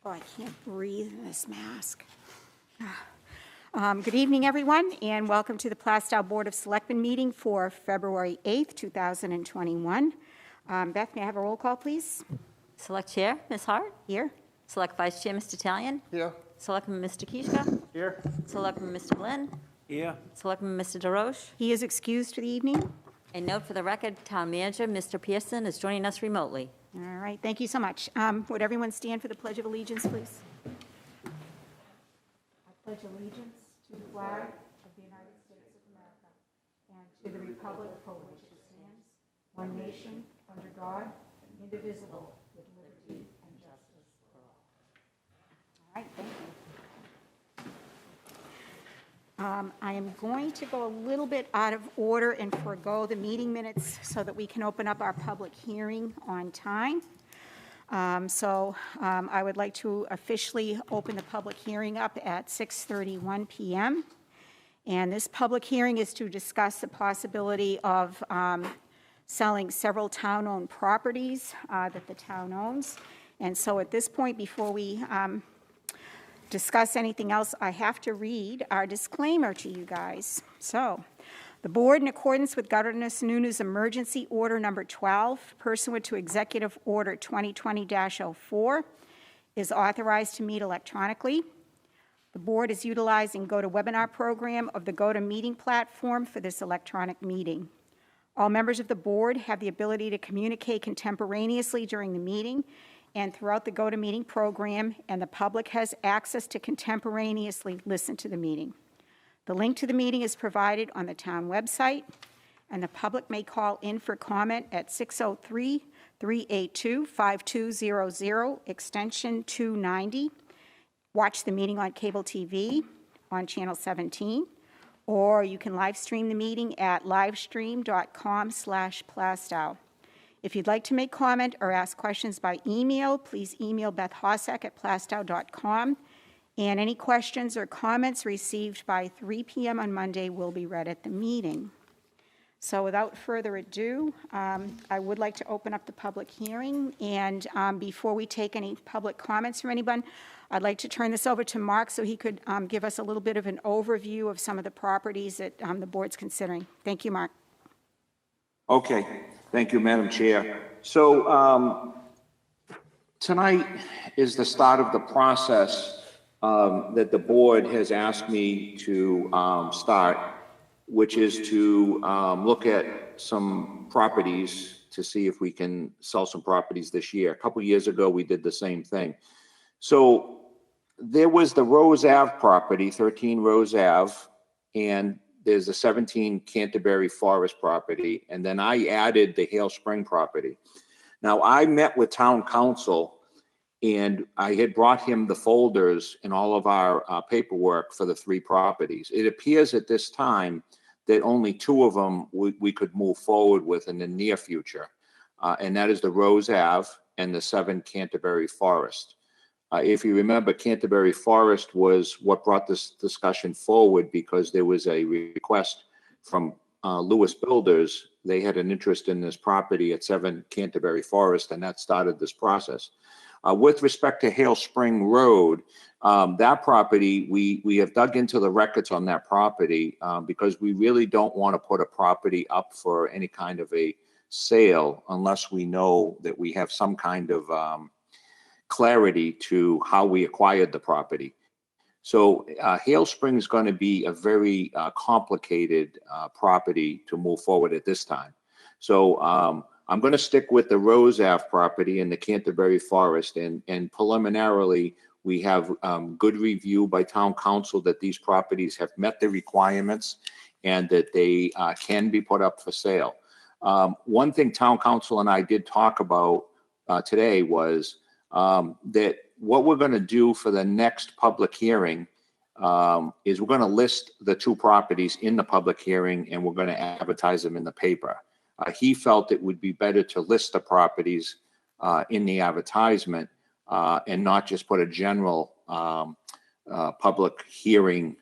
Oh, I can't breathe in this mask. Good evening, everyone, and welcome to the Plaistow Board of Selectmen meeting for February 8th, 2021. Beth, may I have a roll call, please? Select Chair, Ms. Hart. Here. Select Vice Chair, Mr. Talion. Here. Selectman Mr. Kishka. Here. Selectman Mr. Glenn. Here. Selectman Mr. DeRoche. He is excused for the evening. And note for the record, Town Manager, Mr. Pearson, is joining us remotely. All right, thank you so much. Would everyone stand for the Pledge of Allegiance, please? I pledge allegiance to the flag of the United States of America and to the republic for which it stands, one nation, under God, indivisible, with liberty and justice for all. All right, thank you. I am going to go a little bit out of order and forego the meeting minutes so that we can open up our public hearing on time. I would like to officially open the public hearing up at 6:31 p.m. And this public hearing is to discuss the possibility of selling several town-owned properties that the town owns. And so at this point, before we discuss anything else, I have to read our disclaimer to you guys. So, the board, in accordance with Governor Sununu's Emergency Order Number 12, pursuant to Executive Order 2020-04, is authorized to meet electronically. The board is utilizing GoToWebinar program of the GoToMeeting platform for this electronic meeting. All members of the board have the ability to communicate contemporaneously during the meeting and throughout the GoToMeeting program, and the public has access to contemporaneously listen to the meeting. The link to the meeting is provided on the town website, and the public may call in for comment at 603-382-5200, extension 290. Watch the meeting on cable TV on channel 17, or you can live stream the meeting at livestream.com/Plaistow. If you'd like to make comment or ask questions by email, please email Beth Hossack at plaistow.com. And any questions or comments received by 3 p.m. on Monday will be read at the meeting. So without further ado, I would like to open up the public hearing. And before we take any public comments from anyone, I'd like to turn this over to Mark so he could give us a little bit of an overview of some of the properties that the board's considering. Thank you, Mark. Okay. Thank you, Madam Chair. So tonight is the start of the process that the board has asked me to start, which is to look at some properties to see if we can sell some properties this year. A couple years ago, we did the same thing. So there was the Rose Ave property, 13 Rose Ave, and there's the 17 Canterbury Forest property, and then I added the Hale Spring property. Now, I met with town council, and I had brought him the folders and all of our paperwork for the three properties. It appears at this time that only two of them we could move forward with in the near future, and that is the Rose Ave and the 7 Canterbury Forest. If you remember, Canterbury Forest was what brought this discussion forward because there was a request from Lewis Builders. They had an interest in this property at 7 Canterbury Forest, and that started this process. With respect to Hale Spring Road, that property, we have dug into the records on that property because we really don't want to put a property up for any kind of a sale unless we know that we have some kind of clarity to how we acquired the property. So Hale Spring is going to be a very complicated property to move forward at this time. So I'm going to stick with the Rose Ave property in the Canterbury Forest, and preliminarily we have good review by town council that these properties have met the requirements and that they can be put up for sale. One thing town council and I did talk about today was that what we're going to do for the next public hearing is we're going to list the two properties in the public hearing, and we're going to advertise them in the paper. He felt it would be better to list the properties in the advertisement and not just put a general public hearing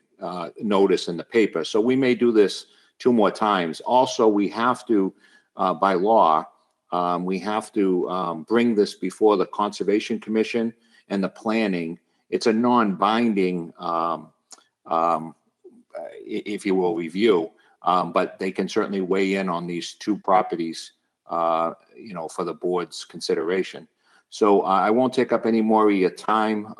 notice in the paper. So we may do this 2 more times. Also, we have to, by law, we have to bring this before the Conservation Commission and the planning. It's a non-binding, if you will, review, but they can certainly weigh in on these two properties, for the board's consideration. So I won't take up any more of your time.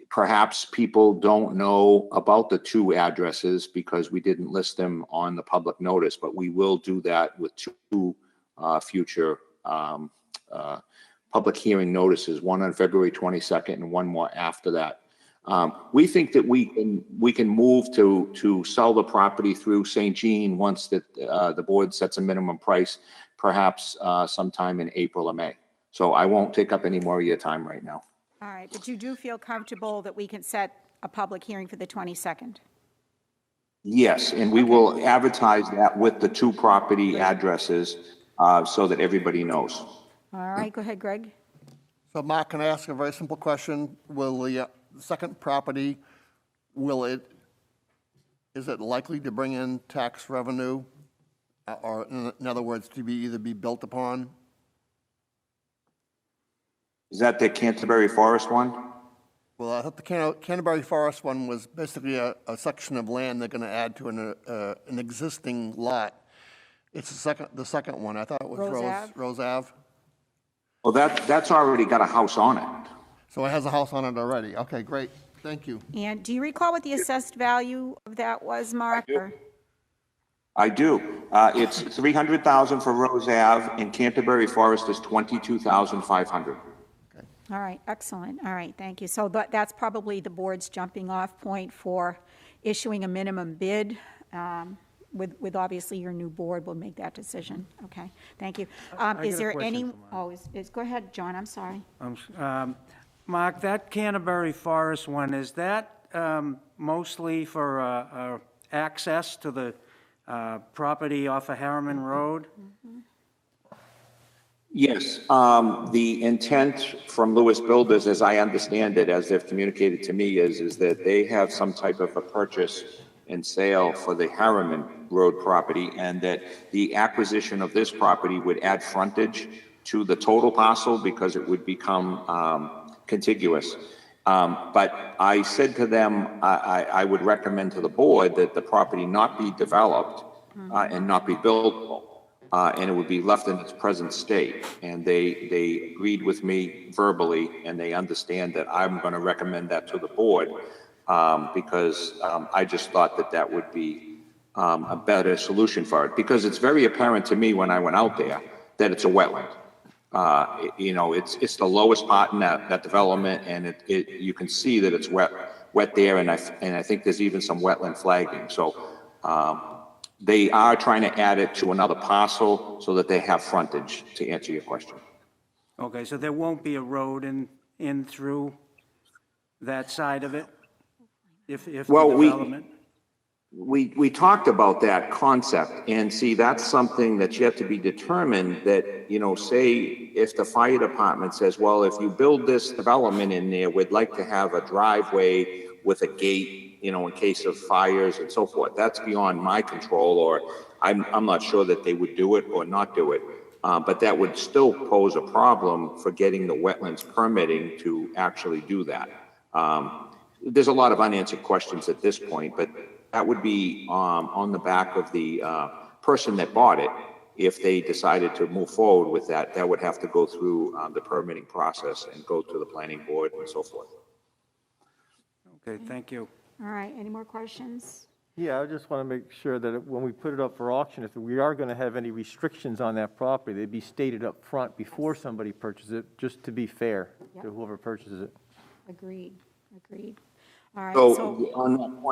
Perhaps people don't know about the two addresses because we didn't list them on the public notice, but we will do that with two future public hearing notices, one on February 22nd and one more after that. We think that we can move to sell the property through St. Jean once that the board sets a minimum price, perhaps sometime in April or May. So I won't take up any more of your time right now. All right, but you do feel comfortable that we can set a public hearing for the 22nd? Yes, and we will advertise that with the two property addresses so that everybody knows. All right, go ahead, Greg. So Mark, can I ask a very simple question? Will the second property, is it likely to bring in tax revenue? Or in other words, to be either be built upon? Is that the Canterbury Forest one? Well, I thought the Canterbury Forest one was basically a section of land they're going to add to an existing lot. It's the second one. I thought it was Rose Ave. Well, that's already got a house on it. So it has a house on it already. Okay, great. Thank you. And do you recall what the assessed value of that was, Mark? I do. It's $300,000 for Rose Ave, and Canterbury Forest is $22,500. All right, excellent. All right, thank you. So that's probably the board's jumping off point for issuing a minimum bid. With obviously your new board will make that decision. Okay, thank you. Is there any, go ahead, John, I'm sorry. Mark, that Canterbury Forest one, is that mostly for access to the property off of Harriman Road? Mm-hmm. Yes, the intent from Lewis Builders, as I understand it, as they've communicated to me, is that they have some type of a purchase and sale for the Harriman Road property, and that the acquisition of this property would add frontage to the total parcel because it would become contiguous. But I said to them, I would recommend to the board that the property not be developed and not be built. And it would be left in its present state. And they agreed with me verbally, and they understand that I'm going to recommend that to the board because I just thought that would be a better solution for it. Because it's very apparent to me when I went out there that it's a wetland. It's the lowest part in that development, and you can see that it's wet there, and I think there's even some wetland flagging. So. They are trying to add it to another parcel so that they have frontage, to answer your question. Okay, so there won't be a road in through that side of it? If the development? We talked about that concept, and see, that's something that's yet to be determined that, say if the fire department says, well, if you build this development in there, we'd like to have a driveway with a gate, in case of fires and so forth. That's beyond my control, or I'm not sure that they would do it or not do it. But that would still pose a problem for getting the wetlands permitting to actually do that. There's a lot of unanswered questions at this point, but that would be on the back of the person that bought it. If they decided to move forward with that, that would have to go through the permitting process and go to the planning board and so forth. Okay, thank you. All right, any more questions? Yeah, I just want to make sure that when we put it up for auction, if we are going to have any restrictions on that property, they'd be stated up front before somebody purchases it, just to be fair to whoever purchases it. Agreed. All right, So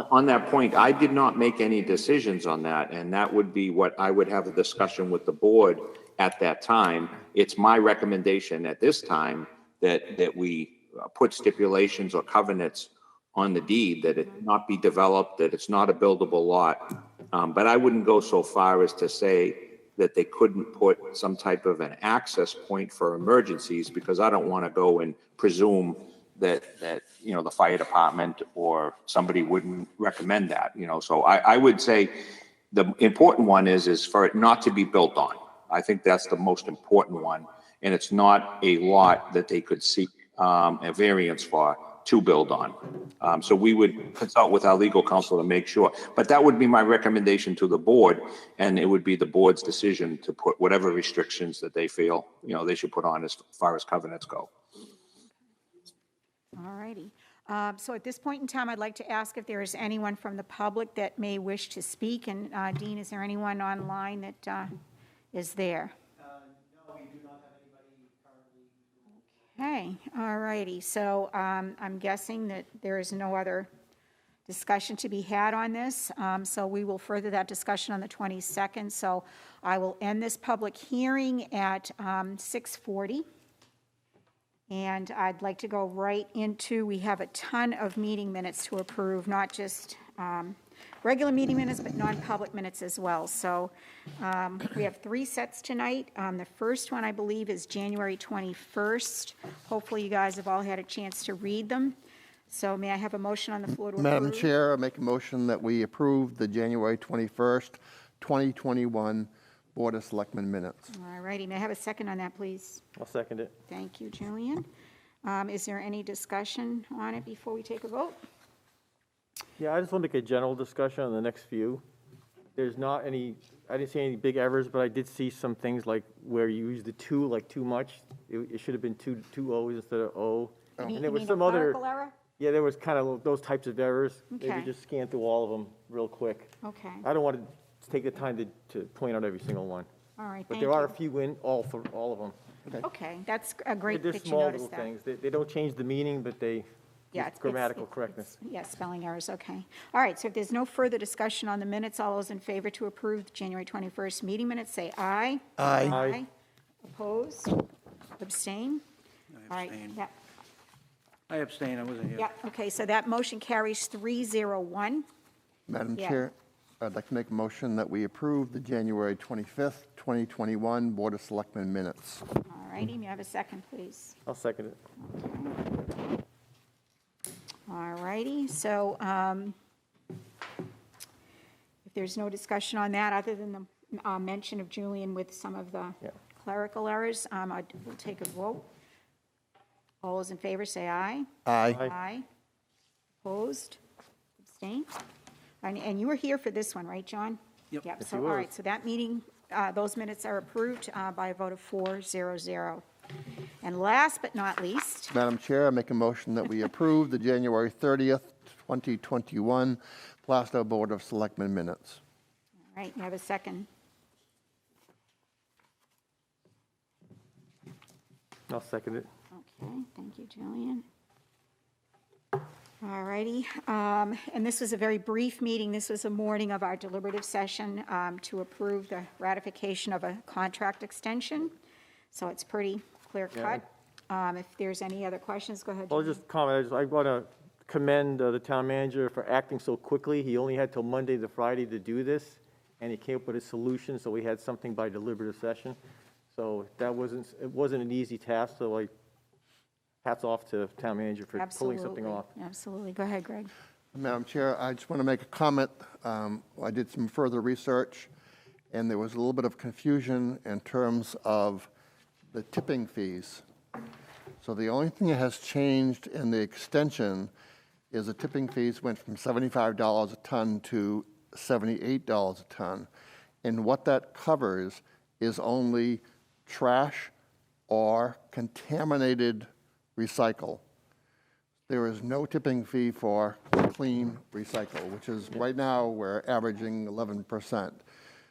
on that point, I did not make any decisions on that, and that would be what I would have a discussion with the board at that time. It's my recommendation at this time that we put stipulations or covenants on the deed that it not be developed, that it's not a buildable lot. But I wouldn't go so far as to say that they couldn't put some type of an access point for emergencies, because I don't want to go and presume that the fire department or somebody wouldn't recommend that, So I would say the important one is for it not to be built on. I think that's the most important one. And it's not a lot that they could seek a variance for to build on. So we would consult with our legal counsel to make sure. But that would be my recommendation to the board, and it would be the board's decision to put whatever restrictions that they feel, they should put on as far as covenants go. All righty. So at this point in time, I'd like to ask if there is anyone from the public that may wish to speak. And Dean, is there anyone online that is there? No, we do not have anybody currently. Okay, all righty. So I'm guessing that there is no other discussion to be had on this. So we will further that discussion on the 22nd. So I will end this public hearing at 6:40. And I'd like to go right into, we have a ton of meeting minutes to approve, not just regular meeting minutes, but non-public minutes as well. So we have 3 sets tonight. The first one, I believe, is January 21st. Hopefully, you guys have all had a chance to read them. So may I have a motion on the floor to approve? Madam Chair, I make a motion that we approve the January 21st, 2021 Board of Selectmen minutes. All righty, may I have a second on that, please? I'll second it. Thank you, Julian. Is there any discussion on it before we take a vote? Yeah, I just want to make a general discussion on the next few. There's not any, I didn't see any big errors, but I did see some things like where you use the 2 like too much. It should have been two O's instead of O. You And there was mean a some other, clerical error? yeah, there was kind of those types of errors. Okay. Maybe just scan through all of them real quick. Okay, I don't want to take the time to point out every single one. all right, But thank there are a you. few in, all of them. Okay, that's a They're great just that you small noticed little that. things. They don't change the meaning, but they, Yeah, it's grammatical correctness. Yeah, spelling errors, okay. All right, so if there's no further discussion on the minutes, all those in favor to approve the January 21st meeting minutes, say aye. Aye. Aye. Opposed? Abstain? All right, abstain. yeah, I abstain, I wasn't here. yeah, okay, so that motion carries 301. Madam Yeah. Chair, I'd like to make a motion that we approve the January 25th, 2021 Board of Selectmen minutes. All righty, may I have a second, please? I'll second it. All righty, so if there's no discussion on that, other than the mention of Julian with some of the Yeah. clerical errors, we'll take a vote. All those in favor, say aye. Aye. Aye. Opposed? Abstain? And you were here for this one, right, John? Yep. Yep, Yes, so, he all was. right, so that meeting, those minutes are approved by a vote of 400. And last but not least, Madam Chair, I make a motion that we approve the January 30th, 2021 Plaistow Board of Selectmen minutes. all right, you have a second. I'll second it. Okay, thank you, Julian. All righty, and this was a very brief meeting. This was a morning of our deliberative session to approve the ratification of a contract extension. So it's pretty clear cut. If there's any other questions, go ahead. I'll Julian. just comment, I want to commend the town manager for acting so quickly. He only had till Monday to Friday to do this, and he came up with a solution, so we had something by deliberative session. So it wasn't an easy task, so hats off to town manager for pulling something Absolutely, off. absolutely. Go ahead, Greg. Madam Chair, I just want to make a comment. I did some further research, and there was a little bit of confusion in terms of the tipping fees. So the only thing that has changed in the extension is the tipping fees went from $75 a ton to $78 a ton. And what that covers is only trash or contaminated recycle. There is no tipping fee for clean recycle, which is, right now, we're averaging 11%.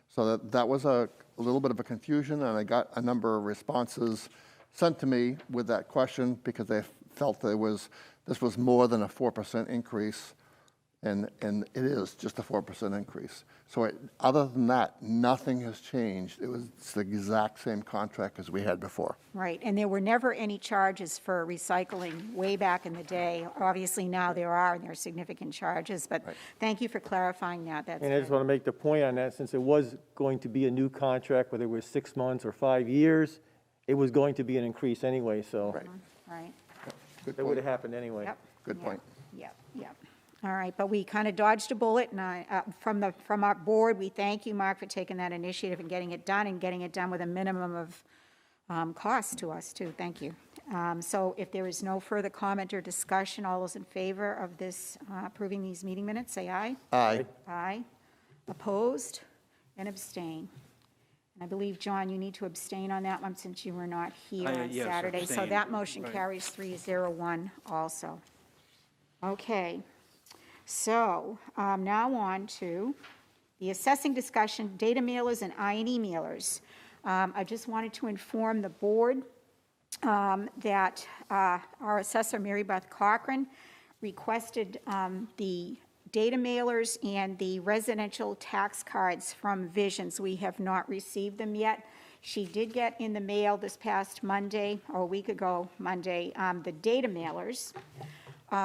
So that was a little bit of a confusion, and I got a number of responses sent to me with that question because they felt this was more than a 4% increase, and it is just a 4% increase. So other than that, nothing has changed. It's the exact same contract as we had before. Right, and there were never any charges for recycling way back in the day. Obviously, now there are, and there are significant charges, but thank you for clarifying that. That's And I just good. want to make the point on that, since it was going to be a new contract, whether it was 6 months or 5 years, it was going to be an increase anyway, so Right. Right, Good that would have point. happened anyway. yep. Good yep, point. Yep, yep. All right, but we kind of dodged a bullet, and from our board, we thank you, Mark, for taking that initiative and getting it done with a minimum of cost to us, too. Thank you. So if there is no further comment or discussion, all those in favor of this, approving these meeting minutes, say aye. Aye. Aye. Opposed and abstain. And I believe, John, you need to abstain on that one since you were not here on Yes, Saturday. So abstain. that motion Right. carries 301 also. Okay. So now on to the assessing discussion, data mailers and I&E mailers. I just wanted to inform the board that our assessor, Mary Beth Cochran, requested the data mailers and the residential tax cards from Visions. We have not received them yet. She did get in the mail this past Monday, or a week ago Monday, the data mailers,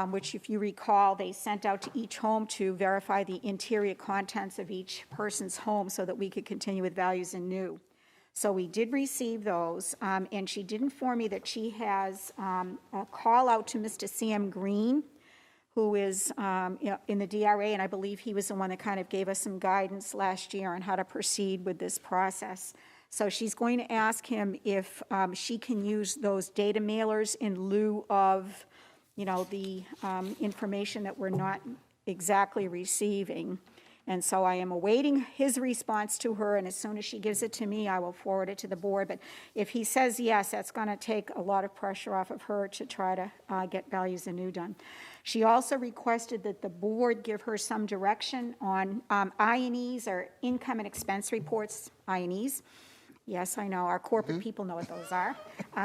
which, if you recall, they sent out to each home to verify the interior contents of each person's home so that we could continue with values and new. So we did receive those, and she did inform me that she has a call out to Mr. Sam Green, who is in the DRA, and I believe he was the one that kind of gave us some guidance last year on how to proceed with this process. So she's going to ask him if she can use those data mailers in lieu of, the information that we're not exactly receiving. And so I am awaiting his response to her, and as soon as she gives it to me, I will forward it to the board. But if he says yes, that's going to take a lot of pressure off of her to try to get values anew done. She also requested that the board give her some direction on I&Es, or income and expense reports, I&Es. Yes, I know, our corporate people know what those are.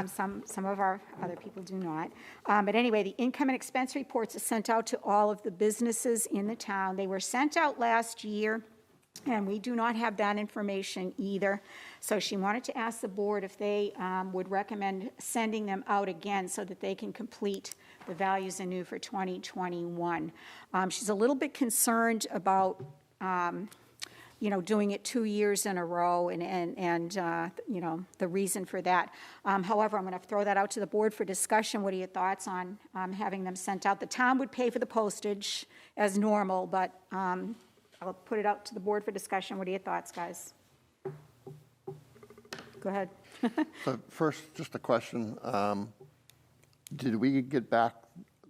Some of our other people do not. But anyway, the income and expense reports are sent out to all of the businesses in the town. They were sent out last year, and we do not have that information either. So she wanted to ask the board if they would recommend sending them out again so that they can complete the values anew for 2021. She's a little bit concerned about doing it 2 years in a row, and the reason for that. However, I'm going to throw that out to the board for discussion. What are your thoughts on having them sent out? The town would pay for the postage as normal, but I'll put it out to the board for discussion. What are your thoughts, guys? Go ahead. So first, just a question. Did we get back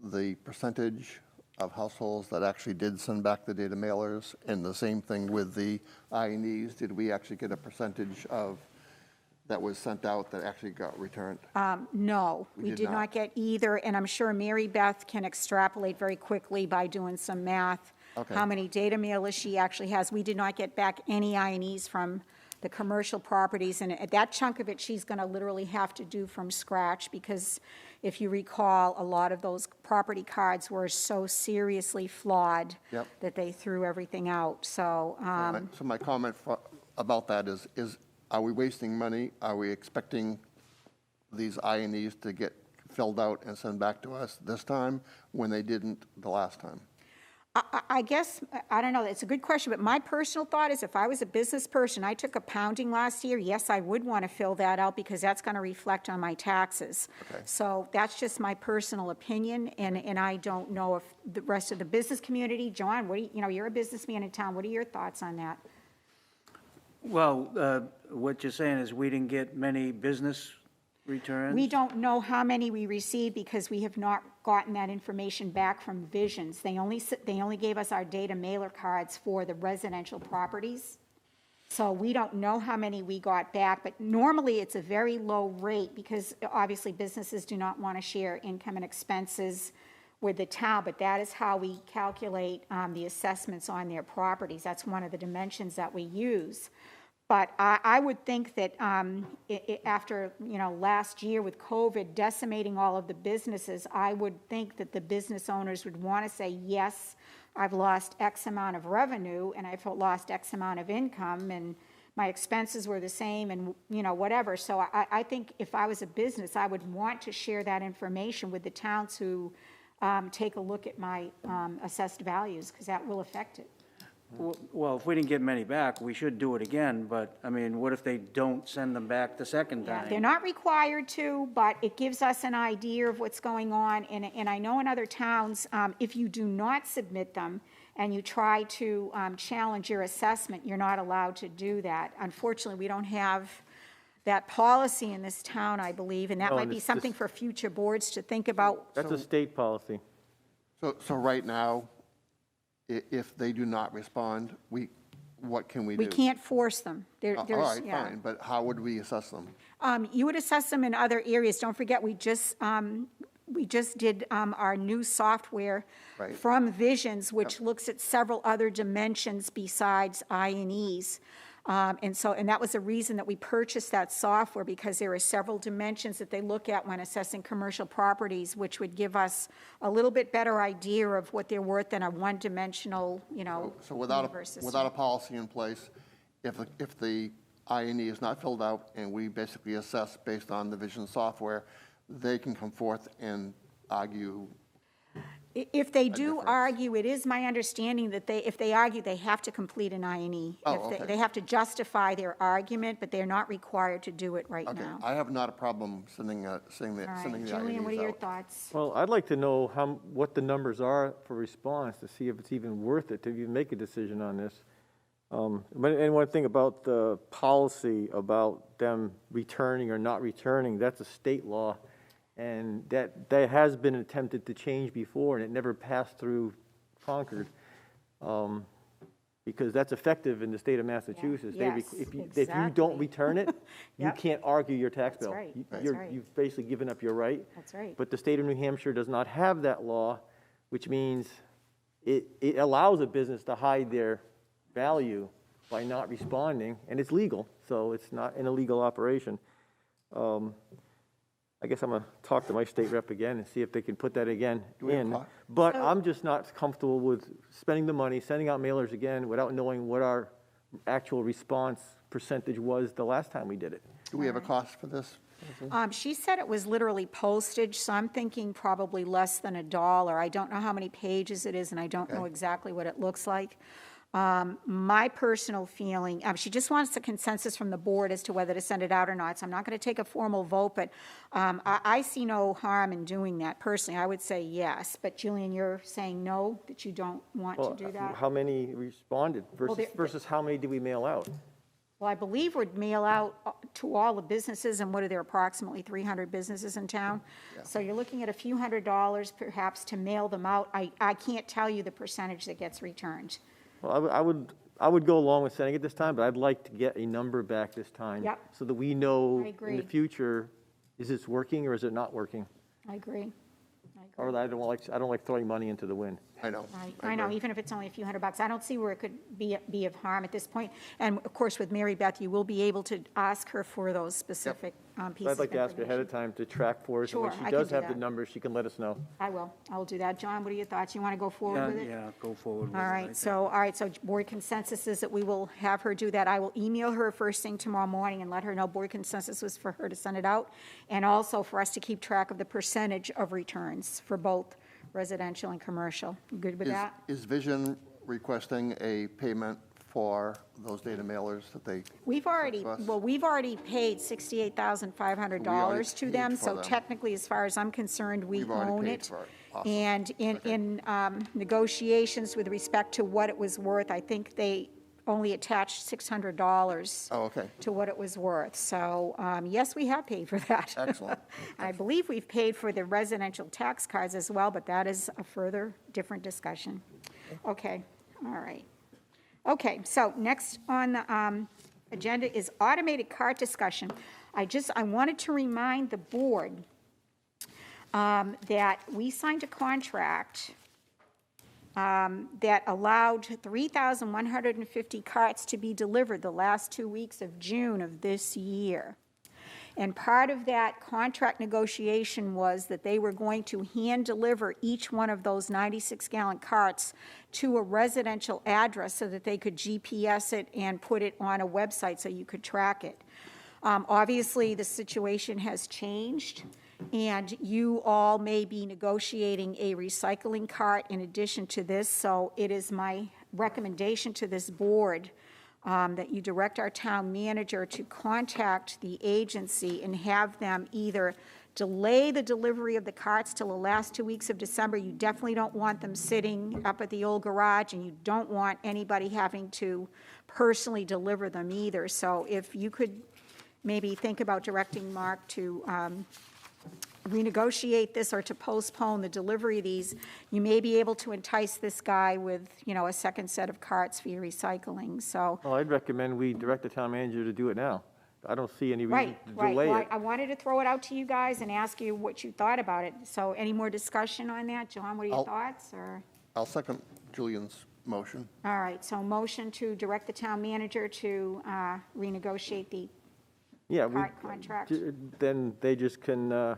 the percentage of households that actually did send back the data mailers? And the same thing with the I&Es. Did we actually get a percentage of that was sent out that actually got returned? No, we did did not. not get either, and I'm sure Mary Beth can extrapolate very quickly by doing some math, Okay. how many data mailers she actually has. We did not get back any I&Es from the commercial properties, and that chunk of it she's going to literally have to do from scratch, because if you recall, a lot of those property cards were so seriously flawed Yep. that they threw everything out. So, So my comment about that is are we wasting money? Are we expecting these I&Es to get filled out and sent back to us this time when they didn't the last time? I guess, I don't know, it's a good question, but my personal thought is if I was a business person, I took a pounding last year, yes, I would want to fill that out because that's going to reflect on my taxes. Okay. So that's just my personal opinion, and I don't know if the rest of the business community, John, what do you're a businessman in town, what are your thoughts on that? Well, what you're saying is we didn't get many business returns? We don't know how many we received because we have not gotten that information back from Visions. They only gave us our data mailer cards for the residential properties. So we don't know how many we got back, but normally it's a very low rate because obviously businesses do not want to share income and expenses with the town, but that is how we calculate the assessments on their properties. That's one of the dimensions that we use. But I would think that after, last year with COVID decimating all of the businesses, I would think that the business owners would want to say, yes, I've lost X amount of revenue and I've lost X amount of income and my expenses were the same and, whatever. So I think if I was a business, I would want to share that information with the towns who take a look at my assessed values because that will affect it. Well, if we didn't get many back, we should do it again, but, what if they don't send them back the second Yeah, time? they're not required to, but it gives us an idea of what's going on. And I know in other towns, if you do not submit them and you try to challenge your assessment, you're not allowed to do that. Unfortunately, we don't have that policy in this town, I believe, and that No, might and be it's something just- for future boards to think about. That's a state policy. So right now, if they do not respond, what can we do? We can't force them. All right, fine, but how would we assess them? You would assess them in other areas. Don't forget, we just did our new software Right. from Visions, which looks at several other dimensions besides I&Es. And that was the reason that we purchased that software, because there are several dimensions that they look at when assessing commercial properties, which would give us a little bit better idea of what they're worth than a one-dimensional, So without universe system. without a policy in place, if the I&E is not filled out and we basically assess based on the Vision software, they can come forth and argue. If they do difference. argue, it is my understanding that if they argue, they have to complete an I&E. Oh, If okay. They have to justify their argument, but they're not required to do it right Okay, now. I have not a problem sending the All right, INEs Julian, what are your out. thoughts? Well, I'd like to know what the numbers are for response to see if it's even worth it to even make a decision on this. And one thing about the policy about them returning or not returning, that's a state law. And that has been attempted to change before, and it never passed through Concord. Because that's effective in the state of Massachusetts. Yeah. They Yes, if you exactly. don't return it, you Yep. can't argue your tax That's bill. right, that's right. You've basically given up your right. That's right. But the state of New Hampshire does not have that law, which means it allows a business to hide their value by not responding, and it's legal, so it's not an illegal operation. I guess I'm going to talk to my state rep again and see if they can put that again we have in. clock? But I'm just not comfortable with spending the money, sending out mailers again without knowing what our actual response percentage was the last time we did it. Do we have a cost for this? She said it was literally postage, so I'm thinking probably less than $1. I don't know how many pages it is, and I don't know exactly what it looks like. My personal feeling, she just wants a consensus from the board as to whether to send it out or not, so I'm not going to take a formal vote, but I see no harm in doing that personally. I would say yes, but Julian, you're saying no, that you don't want Well, to do that? how many responded versus how many did we mail out? Well, I believe we'd mail out to all the businesses, and what are there, approximately 300 businesses in town? So you're looking at a few $100s perhaps to mail them out. I can't tell you the percentage that gets returned. Well, I would go along with sending it this time, but I'd like to get a number back this time. Yep. So that we know I agree. in the future, is this working or is it not working? I agree. Or I don't like throwing money into the wind. I know. I know, even if it's only a few $100, I don't see where it could be of harm at this point. And of course, with Mary Beth, you will be able to ask her for those specific pieces I'd like of to ask her ahead of information. time to track for us, and when Sure, she I can does do have the that. numbers, she can let us know. I will do that. John, what are your thoughts? You want to go forward with it? Yeah, go forward with it. All I right, think. so board consensus is that we will have her do that. I will email her first thing tomorrow morning and let her know board consensus was for her to send it out, and also for us to keep track of the percentage of returns for both residential and commercial. You good with that? Is Vision requesting a payment for those data mailers that they? We've already paid $68,500 to paid them, for so them. technically, as far as I'm concerned, we We've already own paid it. for it. Awesome. And in negotiations with respect to what it was worth, I think they only attached $600 Oh, okay. to what it was worth. So, yes, we have paid for that. Excellent. I believe we've paid for the residential tax cards as well, but that is a further different discussion. Okay, all right. Okay, so next on the agenda is automated cart discussion. I wanted to remind the board that we signed a contract that allowed 3,150 carts to be delivered the last 2 weeks of June of this year. And part of that contract negotiation was that they were going to hand deliver each one of those 96-gallon carts to a residential address so that they could GPS it and put it on a website so you could track it. Obviously, the situation has changed, and you all may be negotiating a recycling cart in addition to this, so it is my recommendation to this board that you direct our town manager to contact the agency and have them either delay the delivery of the carts till the last 2 weeks of December. You definitely don't want them sitting up at the old garage, and you don't want anybody having to personally deliver them either. So if you could maybe think about directing Mark to renegotiate this or to postpone the delivery of these, you may be able to entice this guy with, a second set of carts for your recycling, so. Well, I'd recommend we direct the town manager to do it now. I don't see any reason Right, to right. delay Well, it. I wanted to throw it out to you guys and ask you what you thought about it. So any more discussion on that? John, what are your I'll- thoughts, or? I'll second Julian's motion. All right, so motion to direct the town manager to renegotiate the Yeah, we, cart contract. then they just can,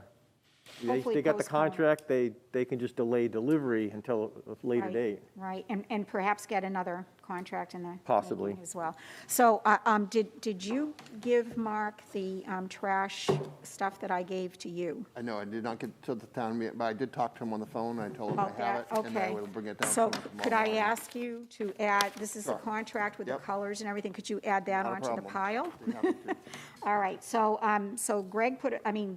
Hopefully they got the postpone. contract, they can just delay delivery until a later Right, date. Right, and perhaps get another contract in the. Possibly. as well. So did you give Mark the trash stuff that I gave to you? I know, I did not get to the town meeting, but I did talk to him on the phone, I told him I About have it, that? and I Okay. will bring it down to So him tomorrow could I morning. ask you to add, this is a Sure. contract with the Yep. colors and everything, could you add that Not a onto the problem. pile? Be happy to. All right, so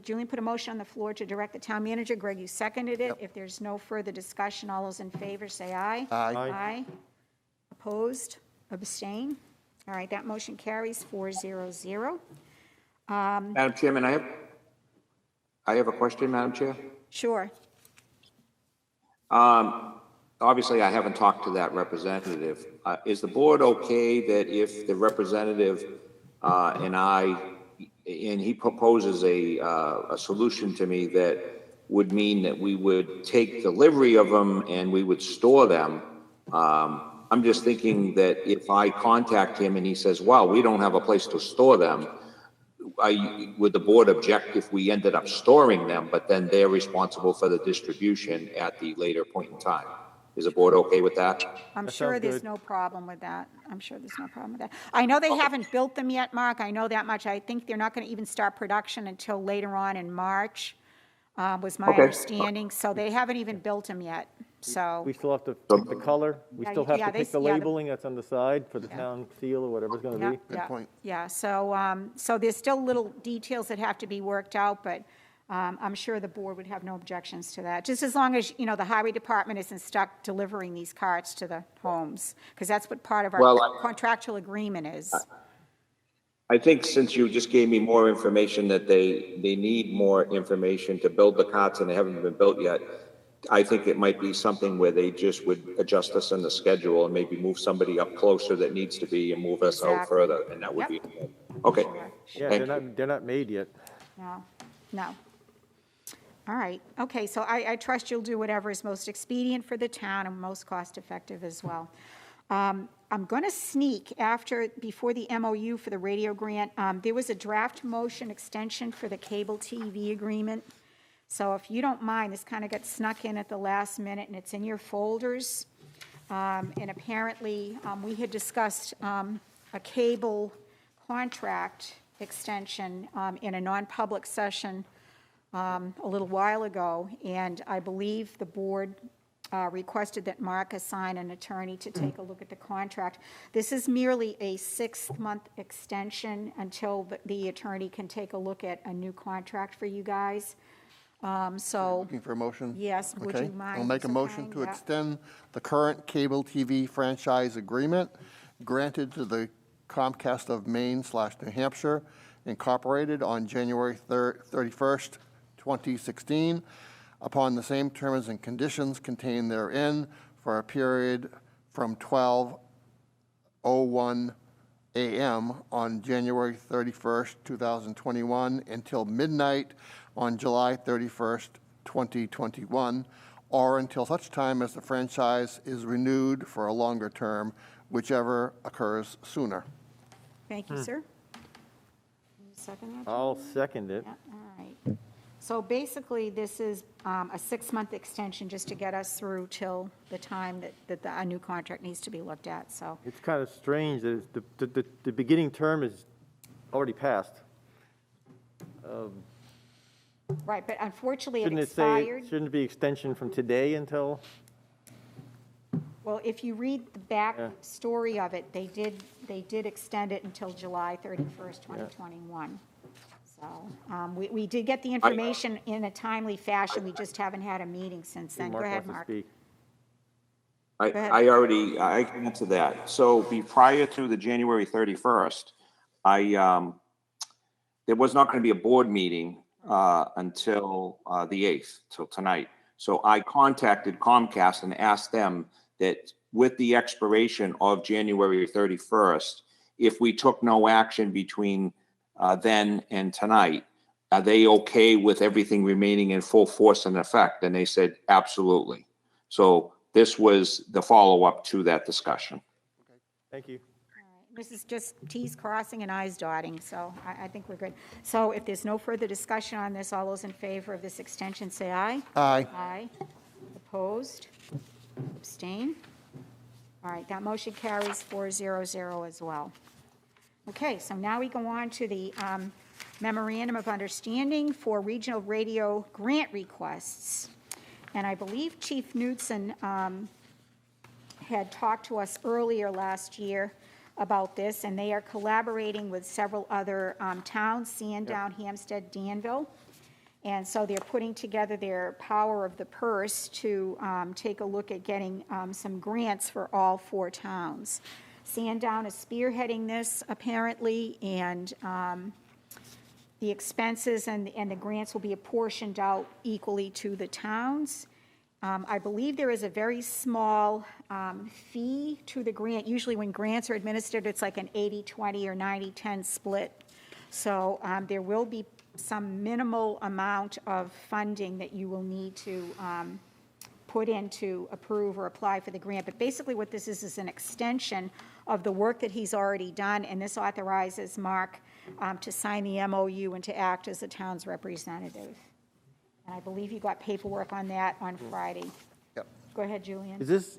Julian put a motion on the floor to direct the town manager. Greg, you seconded it. Yep. If there's no further discussion, all those in favor, say aye. Aye. Aye. Opposed? Abstain? All right, that motion carries 400. Madam Chairman, I have a question, Madam Chair. Sure. Obviously, I haven't talked to that representative. Is the board okay that if the representative and he proposes a solution to me that would mean that we would take delivery of them and we would store them? I'm just thinking that if I contact him and he says, well, we don't have a place to store them, would the board object if we ended up storing them, but then they're responsible for the distribution at the later point in time? Is the board okay with that? I'm That sure sounds there's good. no problem with that. I'm sure there's no problem with that. I know they haven't built them yet, Mark. I know that much. I think they're not going to even start production until later on in March, was my Okay. understanding. So they haven't even built them yet, so. We still have to pick the color, we Yeah, still have yeah, to they pick the yeah, the- labeling that's on the side for the town seal or whatever it's gonna Yeah, be. Good yeah, point. Yeah, so there's still little details that have to be worked out, but I'm sure the board would have no objections to that, just as long as, the highway department isn't stuck delivering these carts to the homes, because that's what part of Well, our contractual agreement is. I think since you just gave me more information that they need more information to build the cots and they haven't been built yet, I think it might be something where they just would adjust us in the schedule and maybe move somebody up closer that needs to be and move us out Exactly. further, and that would be, Yep. okay. Sure, Yeah, Thank they're not made yet. No. All right, okay, so I trust you'll do whatever is most expedient for the town and most cost-effective as well. I'm going to sneak before the MOU for the radio grant, there was a draft motion extension for the cable TV agreement. So if you don't mind, this kind of got snuck in at the last minute, and it's in your folders. And apparently, we had discussed a cable contract extension in a non-public session a little while ago, and I believe the board requested that Mark assign an attorney to take a look at the contract. This is merely a 6-month extension until the attorney can take a look at a new contract for you guys. So, Looking for a motion? yes, would you Okay. mind? I'll make a so motion kind? to Yeah. extend the current cable TV franchise agreement granted to the Comcast of Maine/New Hampshire Incorporated on January 31st, 2016, upon the same terms and conditions contained therein for a period from 12:01 a.m. on January 31st, 2021 until midnight on July 31st, 2021, or until such time as the franchise is renewed for a longer term, whichever occurs sooner. Thank you, sir. Second that? I'll second it. Yeah, all right. So basically, this is a 6-month extension just to get us through till the time that a new contract needs to be looked at, so. It's kind of strange that the beginning term is already passed. Right, but unfortunately, it Shouldn't it say, expired. shouldn't it be extension from today until? Well, if you read the back Yeah. story of it, they did extend it until July 31st, 2021. So we did get the information in a timely fashion, we just haven't had a meeting since then. Go ahead, wants to Mark. speak. ahead. I can answer that. So prior to the January 31st, there was not going to be a board meeting until the 8th, till tonight. So I contacted Comcast and asked them that with the expiration of January 31st, if we took no action between then and tonight, are they okay with everything remaining in full force and effect? And they said, absolutely. So this was the follow-up to that discussion. Thank you. This is just T's crossing and I's dotting, so I think we're good. So if there's no further discussion on this, all those in favor of this extension, say aye. Aye. Aye. Opposed? Abstain? All right, that motion carries 400 as well. Okay, so now we go on to the memorandum of understanding for regional radio grant requests. And I believe Chief Knudsen had talked to us earlier last year about this, and they are collaborating with several other towns, Sandown, Hampstead, Danville. And so they're putting together their power of the purse to take a look at getting some grants for all 4 towns. Sandown is spearheading this, apparently, and the expenses and the grants will be apportioned out equally to the towns. I believe there is a very small fee to the grant. Usually when grants are administered, it's like an 80-20 or 90-10 split. So there will be some minimal amount of funding that you will need to put in to approve or apply for the grant. But basically what this is an extension of the work that he's already done, and this authorizes Mark to sign the MOU and to act as the town's representative. And I believe you got paperwork on that on Friday. Yep. Go ahead, Julian. Is this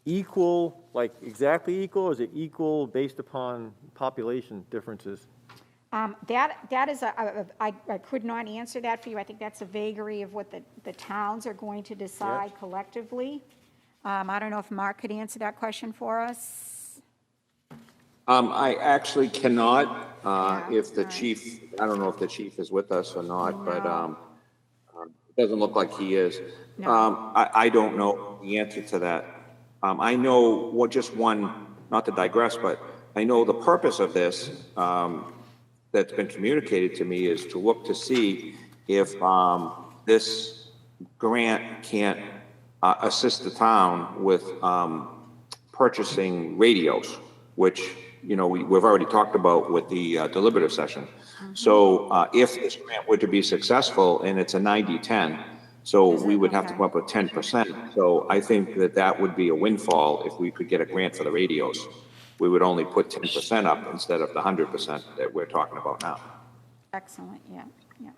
equal, like exactly equal, or is it equal based upon population differences? That is I could not answer that for you. I think that's a vagary of what the towns are going to decide collectively. I don't know if Mark could answer that question for us. I actually cannot, if the all right. chief, I don't know if the chief is with us or not, but it doesn't look like he is. No. I don't know the answer to that. I know what just one, not to digress, but I know the purpose of this that's been communicated to me is to look to see if this grant can't assist the town with purchasing radios, which, you know, we've already talked about with the deliberative session. So if this grant were to be successful, and it's a 90-10, so we would have to come up with 10%. So I think that that would be a windfall if we could get a grant for the radios. We would only put 10% up instead of the 100% that we're talking about now. Excellent, yeah. Yeah,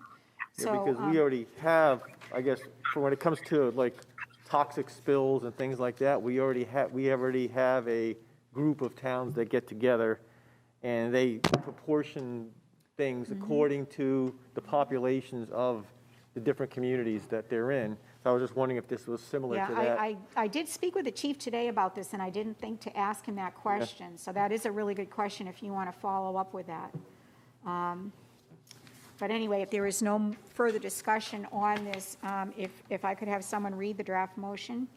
So, because we already have, I guess, for when it comes to like toxic spills and things like that, we already have a group of towns that get together and they proportion things according to the populations of the different communities that they're in. So I was just wondering if this was similar to that. I did speak with the chief today about this, and I didn't think to ask him that question. So that is a really good question if you want to follow up with that. But anyway, if there is no further discussion on this, if I could have someone read the draft motion.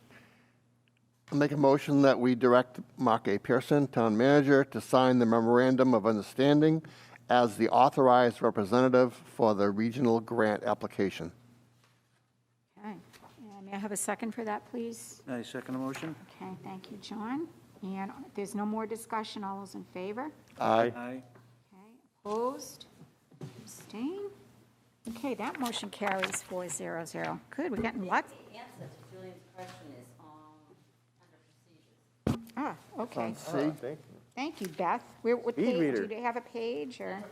I'll make a motion that we direct Mark A. Pearson, Town Manager, to sign the memorandum of understanding as the authorized representative for the regional grant application. Okay. May I have a second for that, please? I second the motion. Okay, thank you, John. And if there's no more discussion, all those in favor? Aye. Aye. Okay, opposed? Abstain? Okay, that motion carries 400. Good, we're getting luck. The answer to Julian's question is under procedures. Ah, okay. See? Thank you. Thank you, Beth. What Speed page, reader. do you have a page, or?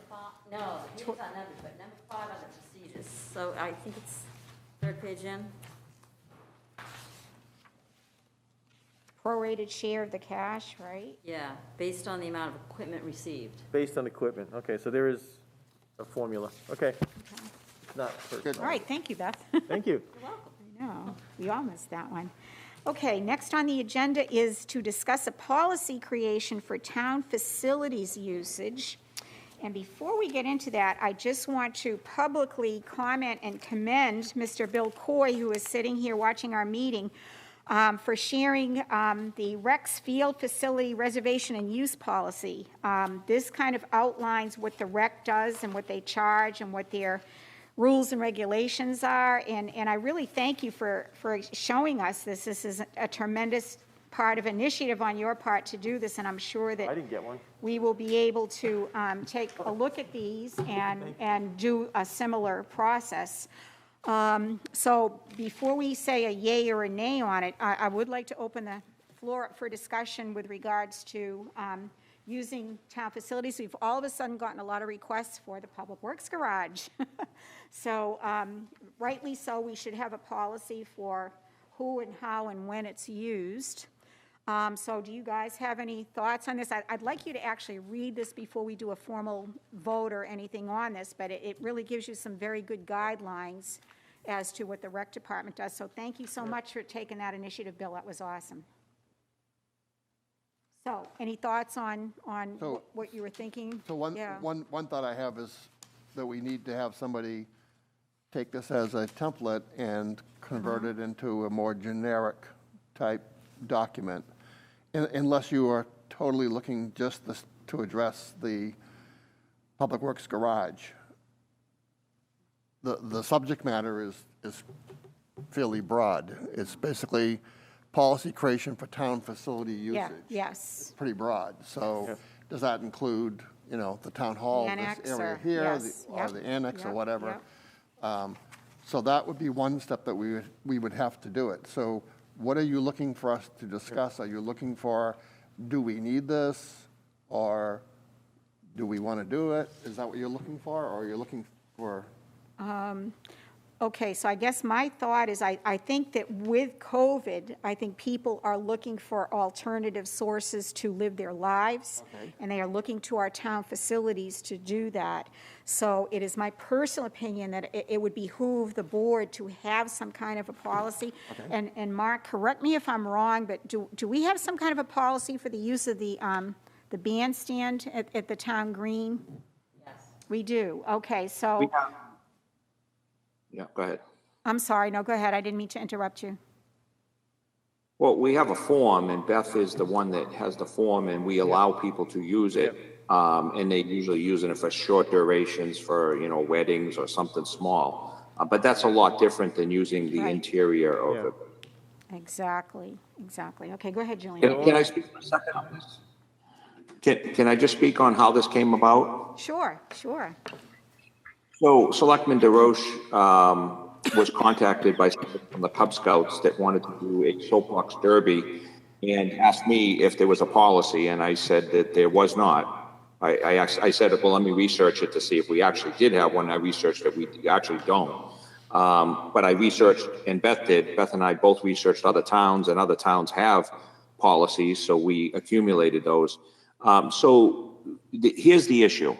No, it's not number, but number 5 under procedures. So I think it's third page in. Prorated share of the cash, right? Yeah, based on the amount of equipment received. Based on equipment, okay, so there is a formula, okay. It's not personal. All right, thank you, Beth. Thank you. I know, we all missed that one. Okay, next on the agenda is to discuss a policy creation for town facilities usage. And before we get into that, I just want to publicly comment and commend Mr. Bill Coy, who is sitting here watching our meeting. for sharing the Rex Field Facility Reservation and Use Policy. This kind of outlines what the rec does and what they charge and what their rules and regulations are. And I really thank you for showing us this. This is a tremendous part of initiative on your part to do this, and I'm sure that I didn't get one. we will be able to take a look at these and do a similar process. So before we say a yay or a nay on it, I would like to open the floor up for discussion with regards to using town facilities. We've all of a sudden gotten a lot of requests for the Public Works Garage. So rightly so, we should have a policy for who and how and when it's used. So do you guys have any thoughts on this? I'd like you to actually read this before we do a formal vote or anything on this, but it really gives you some very good guidelines as to what the rec department does. So thank you so much for taking that initiative, Bill. That was awesome. So any thoughts on So- what you were thinking? So Yeah. one thought I have is that we need to have somebody take this as a template and convert it into a more generic type document, unless you are totally looking just to address the Public Works Garage. The subject matter is fairly broad. It's basically policy creation for town facility usage. Yeah, yes. Pretty broad. So does that include, the town hall, this Annex area or- here, yes, or yep, the annex or yep, whatever? yep. So that would be one step that we would have to do it. So what are you looking for us to discuss? Are you looking for, do we need this? Or do we want to do it? Is that what you're looking for? Or are you looking for? Okay, so I guess my thought is I think that with COVID, I think people are looking for alternative sources to live their lives. Okay. And they are looking to our town facilities to do that. So it is my personal opinion that it would behoove the board to have some kind of a policy. Okay. And Mark, correct me if I'm wrong, but do we have some kind of a policy for the use of the bandstand at the town green? Yes. We do, okay, so. We have- Yeah, go ahead. I'm sorry, no, go ahead, I didn't mean to interrupt you. Well, we have a form, and Beth is the one that has the form, and we allow people to use it. And they usually using it for short durations for, weddings or something small. But that's a lot different than using the Right. interior of it. Exactly. Okay, go ahead, Julian. Can I speak for a second on this? Can I just speak on how this came about? Sure. So Selectman DeRoche was contacted by someone from the Cub Scouts that wanted to do a soapbox derby and asked me if there was a policy, and I said that there was not. I said, well, let me research it to see if we actually did have one. I researched it. We actually don't. But I researched, and Beth and I both researched other towns, and other towns have policies, so we accumulated those. Here's the issue.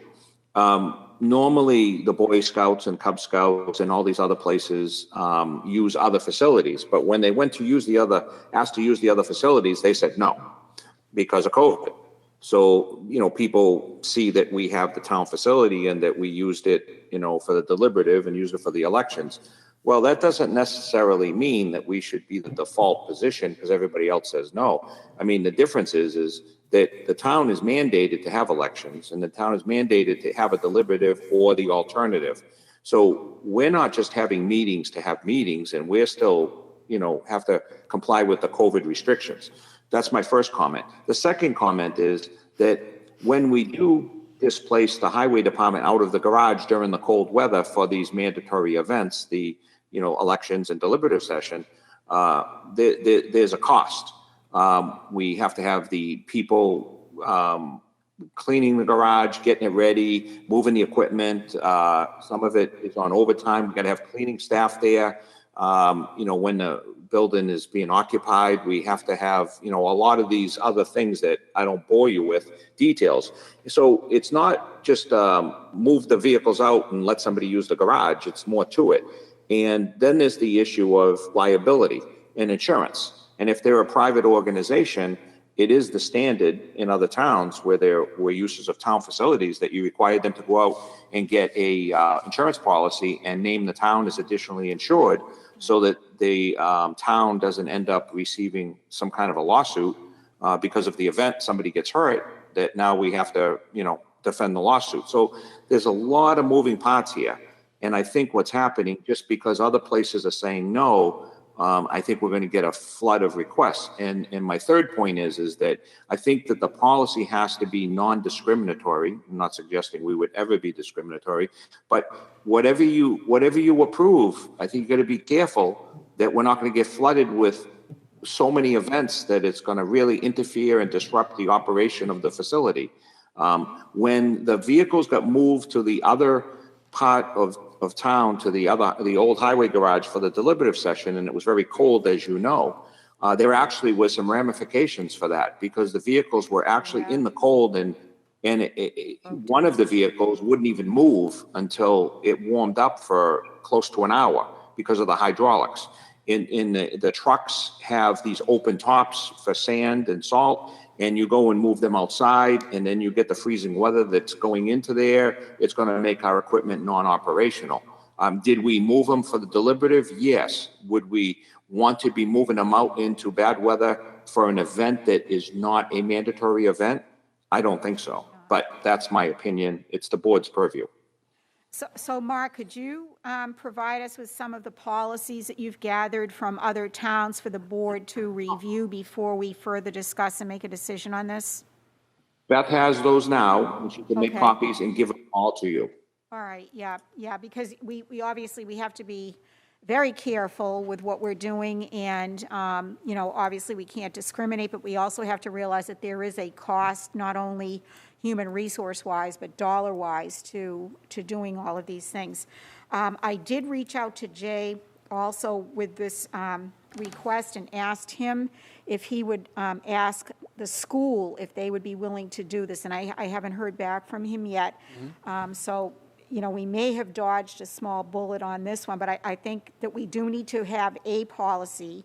Normally, the Boy Scouts and Cub Scouts and all these other places use other facilities, but when they went to asked to use the other facilities, they said no because of COVID. So, people see that we have the town facility and that we used it, for the deliberative and used it for the elections. Well, that doesn't necessarily mean that we should be the default position because everybody else says no. I mean, the difference is that the town is mandated to have elections and the town is mandated to have a deliberative or the alternative. So we're not just having meetings to have meetings, and we're still, have to comply with the COVID restrictions. That's my first comment. The second comment is that when we do displace the highway department out of the garage during the cold weather for these mandatory events, the, elections and deliberative session, there's a cost. We have to have the people cleaning the garage, getting it ready, moving the equipment. Some of it is on overtime. We got to have cleaning staff there. When the building is being occupied, we have to have, a lot of these other things that I don't bore you with details. So it's not just move the vehicles out and let somebody use the garage. It's more to it. And then there's the issue of liability and insurance. And if they're a private organization, it is the standard in other towns where there were uses of town facilities that you required them to go out and get a insurance policy and name the town as additionally insured, so that the town doesn't end up receiving some kind of a lawsuit because of the event, somebody gets hurt, that now we have to, defend the lawsuit. So there's a lot of moving parts here. And I think what's happening, just because other places are saying no, I think we're going to get a flood of requests. And my third point is that I think that the policy has to be non-discriminatory. I'm not suggesting we would ever be discriminatory, but whatever you approve, I think you got to be careful that we're not going to get flooded with so many events that it's going to really interfere and disrupt the operation of the facility. When the vehicles got moved to the other part of town, to the old highway garage for the deliberative session, and it was very cold, as you know, there actually was some ramifications for that, because the vehicles were actually in the cold, and one of the vehicles wouldn't even move until it warmed up for close to an hour because of the hydraulics. The trucks have these open tops for sand and salt, and you go and move them outside, and then you get the freezing weather that's going into there. It's going to make our equipment non-operational. Did we move them for the deliberative? Yes. Would we want to be moving them out into bad weather for an event that is not a mandatory event? I don't think so, but that's my opinion. It's the board's purview. So Mark, could you provide us with some of the policies that you've gathered from other towns for the board to review before we further discuss and make a decision on this? Beth has those now, and she can make Okay. copies and give them all to you. All right, yeah, because we obviously, we have to be very careful with what we're doing, and, obviously we can't discriminate, but we also have to realize that there is a cost, not only human resource-wise, but dollar-wise to doing all of these things. I did reach out to Jay also with this request and asked him if he would ask the school if they would be willing to do this, and I haven't heard back from him yet. So, we may have dodged a small bullet on this one, but I think that we do need to have a policy,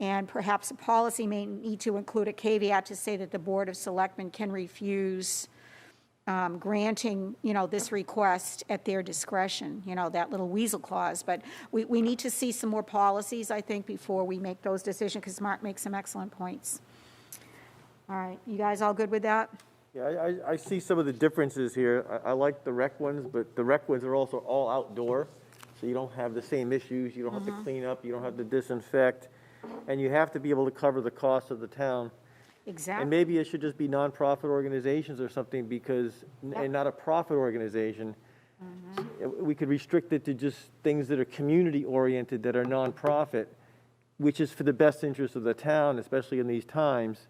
and perhaps a policy may need to include a caveat to say that the Board of Selectmen can refuse granting, this request at their discretion, that little weasel clause. But we need to see some more policies, I think, before we make those decisions, because Mark makes some excellent points. All right, you guys all good with that? Yeah, I see some of the differences here. I like the rec ones, but the rec ones are also all outdoor, so you don't have the same issues. You don't have to clean up, you don't have to disinfect, and you have to be able to cover the cost of the town. Exactly. And maybe it should just be nonprofit organizations or something, because, and not a profit organization. We could restrict it to just things that are community-oriented, that are nonprofit, which is for the best interest of the town, especially in these times.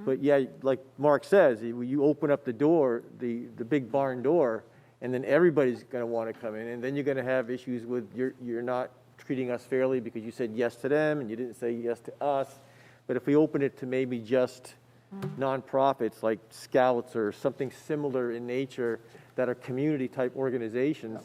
But yeah, like Mark says, you open up the door, the big barn door, and then everybody's going to want to come in, and then you're going to have issues with you're not treating us fairly because you said yes to them and you didn't say yes to us. But if we open it to maybe just nonprofits like Scouts or something similar in nature that are community-type organizations,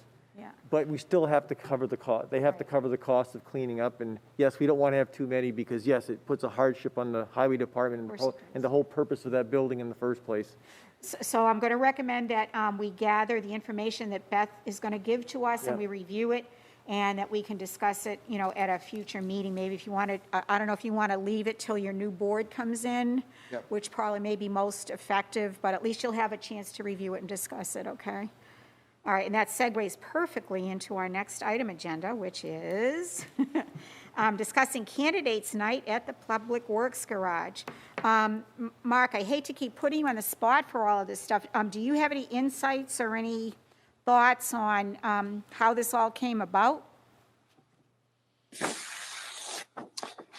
but we still have to cover the cost. They have to cover the cost of cleaning up. And yes, we don't want to have too many because, yes, it puts a hardship on the highway department and the whole purpose of that building in the first place. So I'm going to recommend that we gather the information that Beth is going to give to us, and we review it, and that we can discuss it, at a future meeting. Maybe if you want to, I don't know if you want to leave it till your new board comes in, which probably may be most effective, but at least you'll have a chance to review it and discuss it, okay? All right, and that segues perfectly into our next item agenda, which is discussing candidates' night at the Public Works Garage. Mark, I hate to keep putting you on the spot for all of this stuff. Do you have any insights or any thoughts on how this all came about?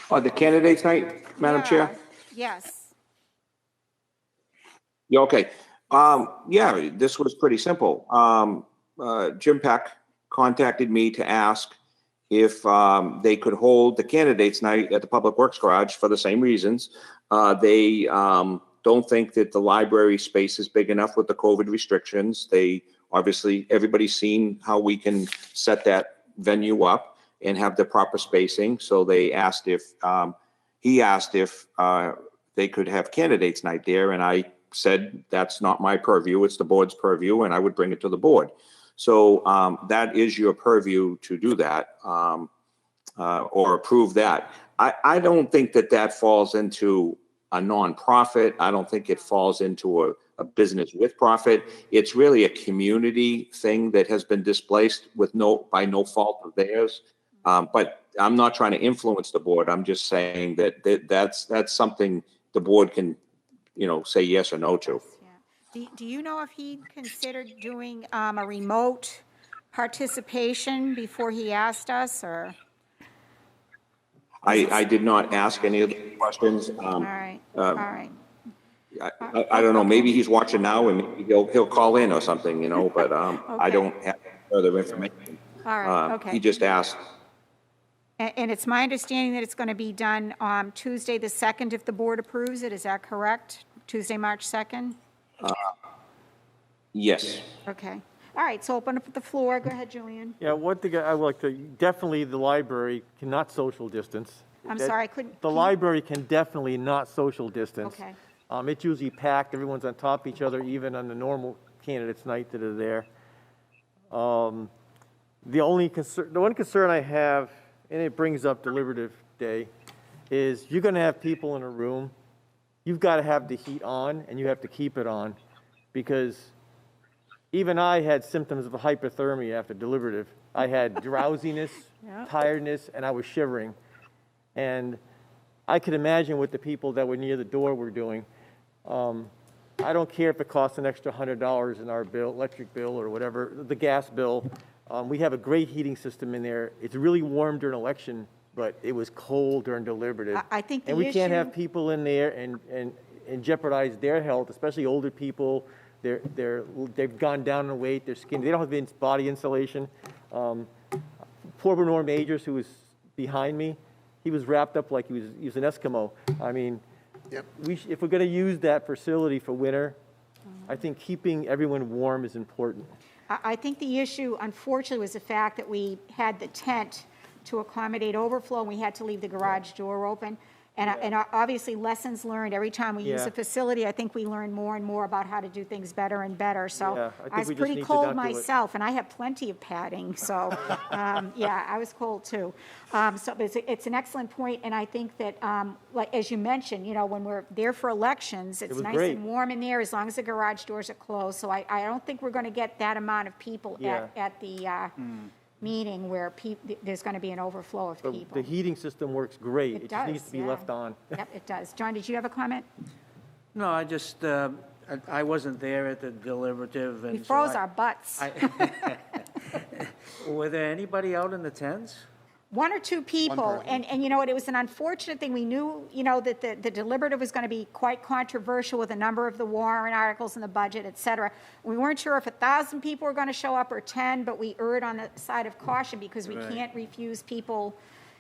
The candidates night, Madam Chair? Yes. Yeah, okay. Yeah, this was pretty simple. Jim Peck contacted me to ask if they could hold the candidates night at the Public Works Garage for the same reasons. They don't think that the library space is big enough with the COVID restrictions. They obviously, everybody's seen how we can set that venue up and have the proper spacing. So they asked if, he asked if they could have candidates night there. And I said, that's not my purview, it's the board's purview, and I would bring it to the board. So that is your purview to do that, or approve that. I don't think that that falls into a nonprofit. I don't think it falls into a business with profit. It's really a community thing that has been displaced by no fault of theirs. But I'm not trying to influence the board. I'm just saying that's something the board can, say yes or no to. Yeah. Do you know if he considered doing a remote participation before he asked us, or? I did not ask any of the questions. All right, all right. I don't know, maybe he's watching now and maybe he'll call in or something, but I don't have further information. All right, okay. He just asked. And it's my understanding that it's going to be done on Tuesday, the 2nd, if the board approves it. Is that correct? Tuesday, March 2nd? Yes. Okay. All right, so open up the floor. Go ahead, Julian. Yeah, one thing I would like to, definitely the library cannot social distance. I'm sorry, I couldn't. The library can definitely not social distance. Okay. It's usually packed, everyone's on top of each other, even on the normal candidates night that are there. The one concern I have, and it brings up deliberative day, is you're gonna have people in a room, you've gotta have the heat on, and you have to keep it on, because even I had symptoms of hypothermia after deliberative. I had drowsiness, tiredness, and I was shivering. And I could imagine what the people that were near the door were doing. I don't care if it costs an extra $100 in our bill, electric bill or whatever, the gas bill. We have a great heating system in there. It's really warm during election, but it was cold during deliberative. I think the And we can't issue- have people in there and jeopardize their health, especially older people. They've gone down in weight, they're skinny, they don't have body insulation. Poor Bernard Majors, who was behind me, he was wrapped up like he was an Eskimo. I mean, Yep. if we're gonna use that facility for winter, I think keeping everyone warm is important. I think the issue, unfortunately, was the fact that we had the tent to accommodate overflow, and we had to leave the garage door open. And obviously, lessons learned. Every time we use Yeah. a facility, I think we learn more and more about how to do things better and better. So Yeah, I think I was we just pretty need to cold not do it. myself, and I have plenty of padding. So, yeah, I was cold too. So but it's an excellent point, and I think that, like as you mentioned, when we're there for elections, it's was nice great. and warm in there as long as the garage doors are closed. So I don't think we're going to get that amount of people Yeah. at the meeting where there's going to be an overflow of But people. the heating system works great. It It just needs does, to be yeah. left on. Yep, it does. John, did you have a comment? No, I just, I wasn't there at the deliberative, and We so froze I- our butts. Were there anybody out in the tents? One or two people, person. and you know what, it was an unfortunate thing. We knew, that the deliberative was going to be quite controversial with a number of the warrant articles and the budget, et cetera. We weren't sure if 1,000 people were going to show up or 10, but we erred on the side of caution because we Right. can't refuse people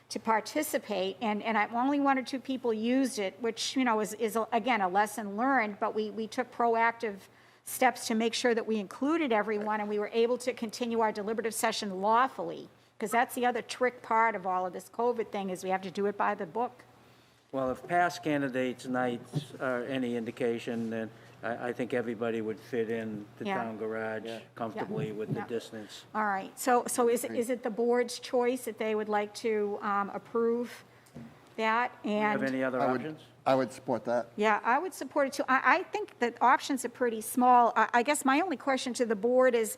to participate. And only one or two people used it, which, is again, a lesson learned, but we took proactive steps to make sure that we included everyone and we were able to continue our deliberative session lawfully. Because that's the other trick part of all of this COVID thing, is we have to do it by the book. Well, if past candidates' nights are any indication, then I think everybody would fit in the Yeah. town garage comfortably with the Yeah. distance. All right, so is it the board's choice that they would like to approve that? Have And, any other options? I would support that. yeah, I would support it too. I think that options are pretty small. I guess my only question to the board is,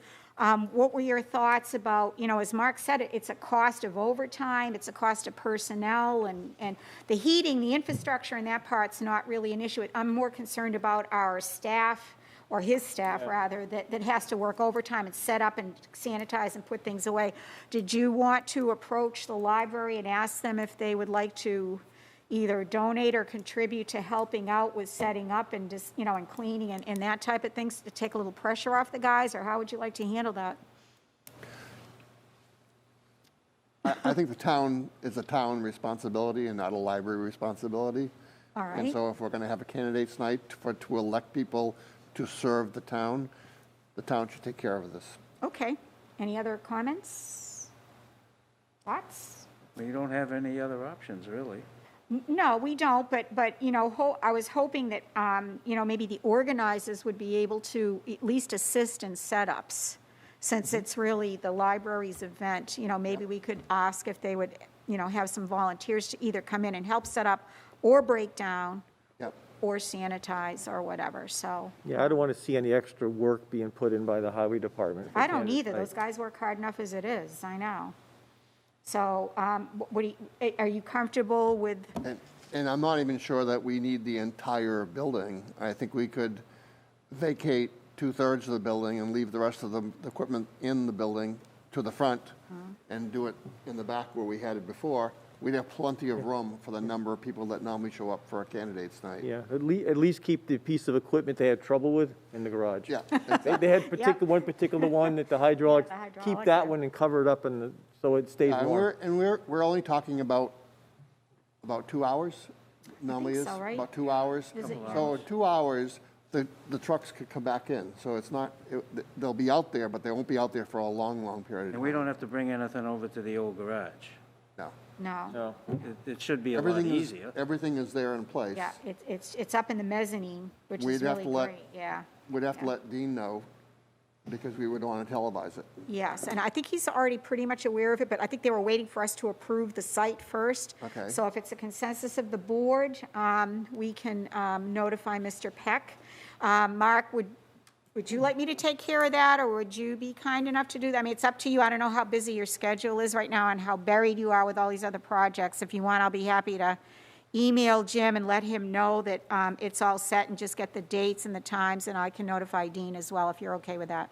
what were your thoughts about, as Mark said, it's a cost of overtime, it's a cost of personnel, and the heating, the infrastructure and that part's not really an issue. I'm more concerned about our staff, or his staff, rather, that has to work overtime and set up and sanitize and put things away. Did you want to approach the library and ask them if they would like to either donate or contribute to helping out with setting up and just, and cleaning and that type of things to take a little pressure off the guys, or how would you like to handle that? I think the town is a town responsibility and not a library responsibility. All right. And so if we're going to have a candidates night to elect people to serve the town should take care of this. Okay. Any other comments? Thoughts? We don't have any other options, really. No, we don't, but, you know, I was hoping that, you know, maybe the organizers would be able to at least assist in setups, since it's really the library's event. You know, maybe we could ask if they would, you know, have some volunteers to either come in and help set up, or break down, Yep. or sanitize, or whatever, so. Yeah, I don't want to see any extra work being put in by the highway department. for I don't Canada's either, Night. those guys work hard enough as it is, I know. So, what do you, are you comfortable with, And I'm not even sure that we need the entire building. I think we could vacate 2/3 of the building and leave the rest of the equipment in the building to the front and do it in the back where we had it before. We'd have plenty of room for the number of people that normally show up for a candidates night. Yeah, at least keep the piece of equipment they had trouble with in the garage. Yeah, They had one particular one that the hydraulics, Yeah, the keep hydraulic, that yeah. one and cover it up so it stays And warm. we're only talking about 2 hours, normally is? so, right? About 2 hours. Is it? So in 2 hours, the trucks could come back in. So it's not, they'll be out there, but they won't be out there for a long, long period of And time. we don't have to bring anything over to the old garage. No. no? No. It should be a lot Everything is, easier. everything is there in place. Yeah, it's up in the mezzanine, which is We'd have really to let- great, yeah. We'd have to Yeah. let Dean know, because we would want to televise it. Yes, and I think he's already pretty much aware of it, but I think they were waiting for us to approve the site first. Okay. So if it's a consensus of the board, we can notify Mr. Peck. Mark, would you like me to take care of that, or would you be kind enough to do that? I mean, it's up to you. I don't know how busy your schedule is right now and how buried you are with all these other projects. If you want, I'll be happy to email Jim and let him know that it's all set, and just get the dates and the times, and I can notify Dean as well, if you're okay with that.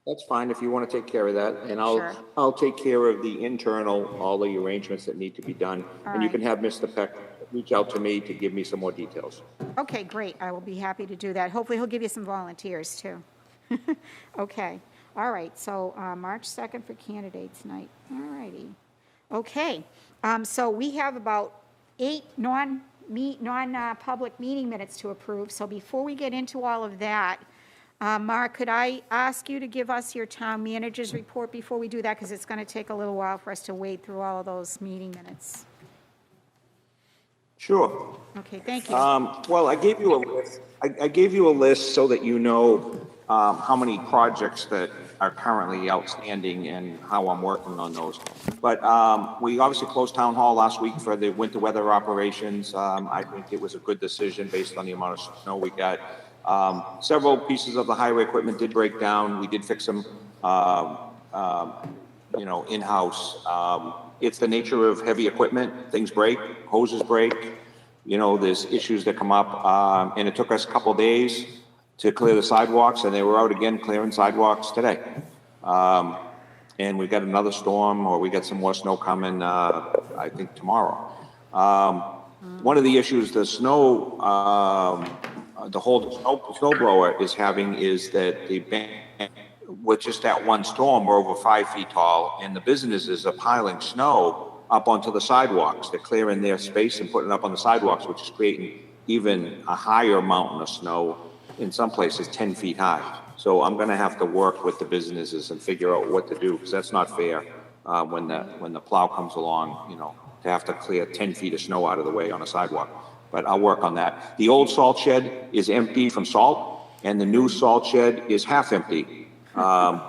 That's fine if you want to take care of that, and Sure. I'll take care of the internal, all the arrangements that need to be done. And you right. can have Mr. Peck reach out to me to give me some more details. Okay, great. I will be happy to do that. Hopefully, he'll give you some volunteers, too. Okay, all right, so March 2nd for candidates night. All righty. Okay, so we have about 8 non-public meeting minutes to approve. So before we get into all of that, Mark, could I ask you to give us your town manager's report before we do that? Because it's going to take a little while for us to wade through all of those meeting minutes. Sure. Okay, thank you. Well, I gave you a list. I gave you a list so that you know how many projects that are currently outstanding and how I'm working on those. But we obviously closed Town Hall last week for the winter weather operations. I think it was a good decision based on the amount of snow we got. Several pieces of the highway equipment did break down. We did fix them, in-house. It's the nature of heavy equipment. Things break, hoses break, there's issues that come up. And it took us a couple days to clear the sidewalks, and they were out again clearing sidewalks today. And we got another storm, or we got some more snow coming, I think tomorrow. One of the issues the snow blower is having is that with just that one storm, we're over 5 feet tall, and the businesses are piling snow up onto the sidewalks. They're clearing their space and putting it up on the sidewalks, which is creating even a higher mountain of snow, in some places 10 feet high. So I'm gonna have to work with the businesses and figure out what to do, because that's not fair when the plow comes along, to have to clear 10 feet of snow out of the way on a sidewalk. But I'll work on that. The old salt shed is empty from salt, and the new salt shed is half empty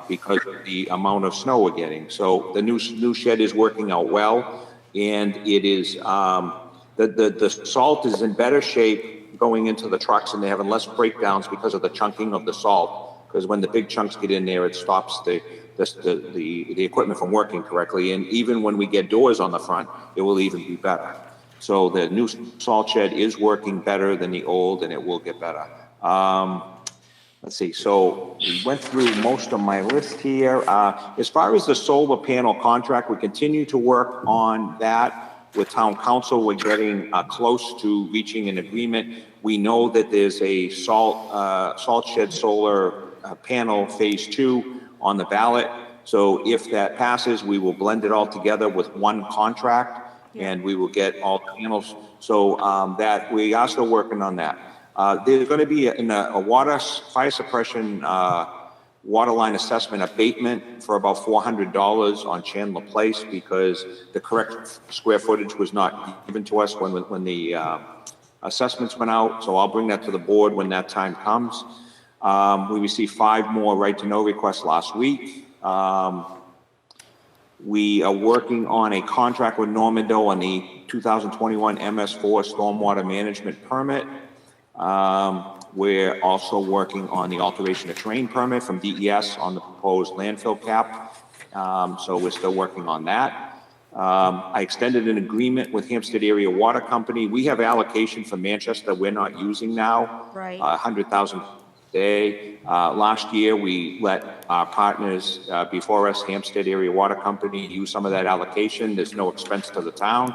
because of the amount of snow we're getting. So the new shed is working out well, and it is, the salt is in better shape going into the trucks, and they're having less breakdowns because of the chunking of the salt. Because when the big chunks get in there, it stops the equipment from working correctly. And even when we get doors on the front, it will even be better. So the new salt shed is working better than the old, and it will get better. Let's see, so we went through most of my list here. As far as the solar panel contract, we continue to work on that with town council. We're getting close to reaching an agreement. We know that there's a salt shed solar panel phase 2 on the ballot. So if that passes, we will blend it all together with one contract, and we will get all the panels. So that we are still working on that. There's going to be a water fire suppression water line assessment abatement for about $400 on Chandler Place because the correct square footage was not given to us when the assessments went out. So I'll bring that to the board when that time comes. We received 5 more right-to-know requests last week. We are working on a contract with Normando on the 2021 MS4 stormwater management permit. We're also working on the alteration of terrain permit from DES on the proposed landfill cap. So we're still working on that. I extended an agreement with Hampstead Area Water Company. We have allocation for Manchester we're not using now. Right. 100,000 a day. Last year, we let our partners before us, Hampstead Area Water Company, use some of that allocation. There's no expense to the town.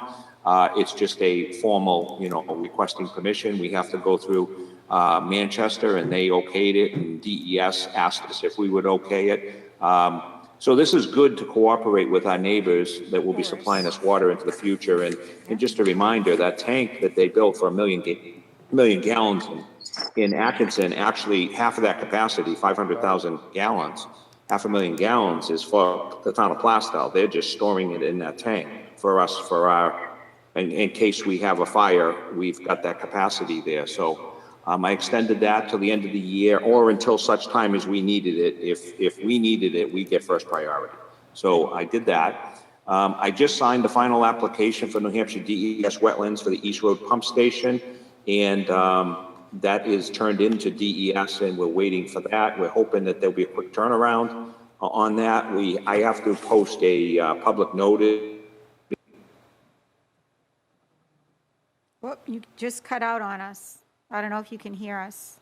It's just a formal, requesting permission. We have to go through Manchester, and they okayed it, and DES asked us if we would okay it. So this is good to cooperate with our neighbors that will be supplying us water into the future. And just a reminder, that tank that they built for 1 million gallons in Atkinson, actually half of that capacity, 500,000 gallons, 500,000 gallons is for the town of Plaistow. They're just storing it in that tank for us, in case we have a fire, we've got that capacity there. So I extended that till the end of the year or until such time as we needed it. If we needed it, we get first priority. So I did that. I just signed the final application for New Hampshire DES wetlands for the East Road Pump Station. And that is turned into DES, and we're waiting for that. We're hoping that there'll be a quick turnaround on that. I have to post a public notice. Whoop, you just cut out on us. I don't know if you can hear us.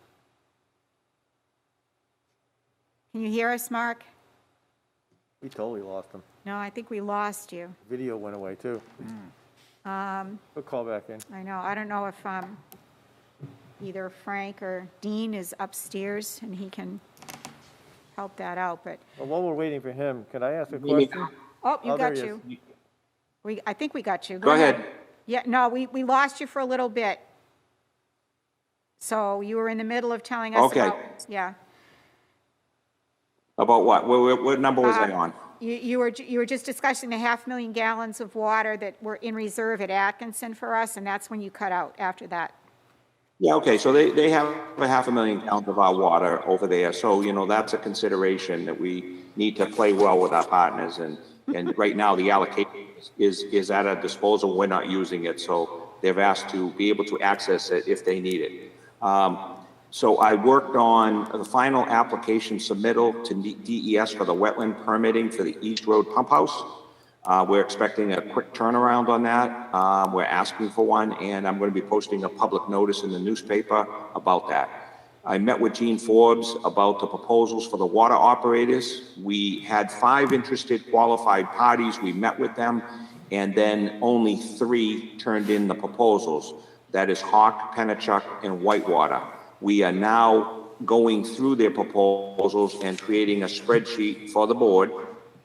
Can you hear us, Mark? We totally lost him. No, I think we lost you. Video went away too. We'll call back in. I know. I don't know if either Frank or Dean is upstairs and he can help that out, but. Well, while we're waiting for him, can I ask a question? Oh, you there got he you. is. I think we got you. Go ahead. Yeah, no, we lost you for a little bit. So you were in the middle of telling us Okay. about, yeah. About what? What number was I on? You were just discussing the 500,000 gallons of water that were in reserve at Atkinson for us, and that's when you cut out after that. Yeah, okay, so they have 500,000 gallons of our water over there, so, that's a consideration that we need to play well with our partners, and right now, the allocation is at our disposal, we're not using it, so they've asked to be able to access it if they need it. So I worked on the final application submittal to DES for the wetland permitting for the East Road Pump House. We're expecting a quick turnaround on that. We're asking for one, and I'm going to be posting a public notice in the newspaper about that. I met with Gene Forbes about the proposals for the water operators. We had 5 interested qualified parties. We met with them, and then only 3 turned in the proposals. That is Hawk, Pennachuck, and Whitewater. We are now going through their proposals and creating a spreadsheet for the board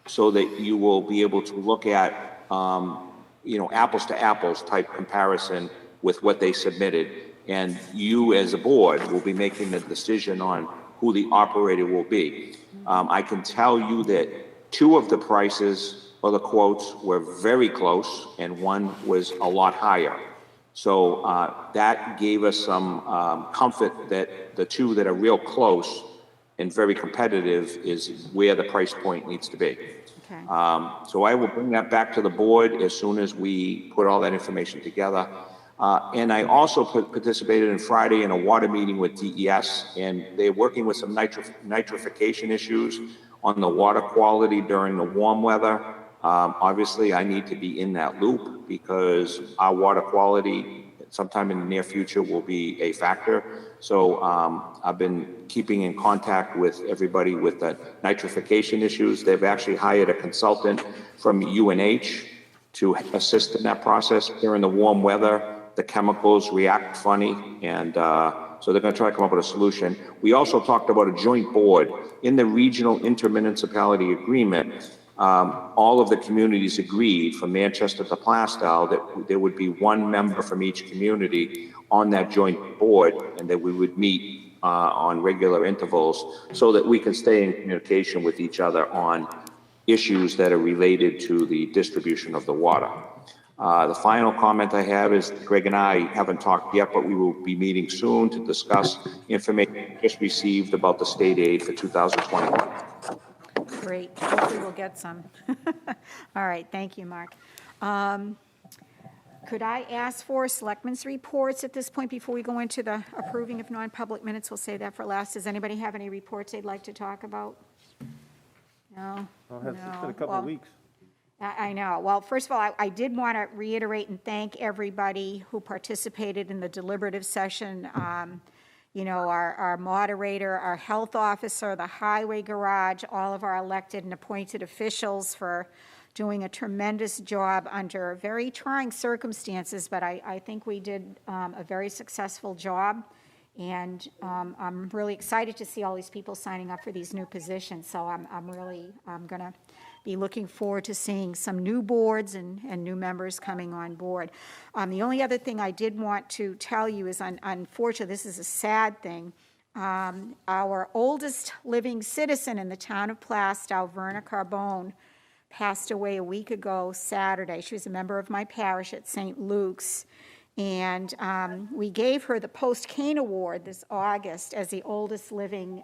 so that you will be able to look at, apples to apples type comparison with what they submitted. And you as a board will be making the decision on who the operator will be. I can tell you that 2 of the prices or the quotes were very close and one was a lot higher. So that gave us some comfort that the 2 that are real close and very competitive is where the price point needs to be. Okay. So I will bring that back to the board as soon as we put all that information together. And I also participated on Friday in a water meeting with DES, and they're working with some nitrification issues on the water quality during the warm weather. Obviously, I need to be in that loop because our water quality sometime in the near future will be a factor. So I've been keeping in contact with everybody with the nitrification issues. They've actually hired a consultant from UNH to assist in that process. During the warm weather, the chemicals react funny, and so they're going to try to come up with a solution. We also talked about a joint board. In the regional intermunicipality agreement, all of the communities agreed from Manchester to Plaistow that there would be 1 member from each community on that joint board, and that we would meet on regular intervals so that we can stay in communication with each other on issues that are related to the distribution of the water. The final comment I have is Greg and I haven't talked yet, but we will be meeting soon to discuss information just received about the state aid for 2021. Great, hopefully we'll get some. All right, thank you, Mark. Could I ask for selectmen's reports at this point before we go into the approving of non-public minutes? We'll save that for last. Does anybody have any reports they'd like to talk about? No? It's been a couple Well, of weeks. I know. Well, first of all, I did want to reiterate and thank everybody who participated in the deliberative session. You know, our moderator, our health officer, the highway garage, all of our elected and appointed officials for doing a tremendous job under very trying circumstances, but I think we did a very successful job. And I'm really excited to see all these people signing up for these new positions. So I'm going to be looking forward to seeing some new boards and new members coming on board. The only other thing I did want to tell you is, unfortunately, this is a sad thing. Our oldest living citizen in the town of Plaistow, Verna Carbone, passed away a week ago Saturday. She was a member of my parish at St. Luke's. And we gave her the Post-Cane Award this August as the oldest living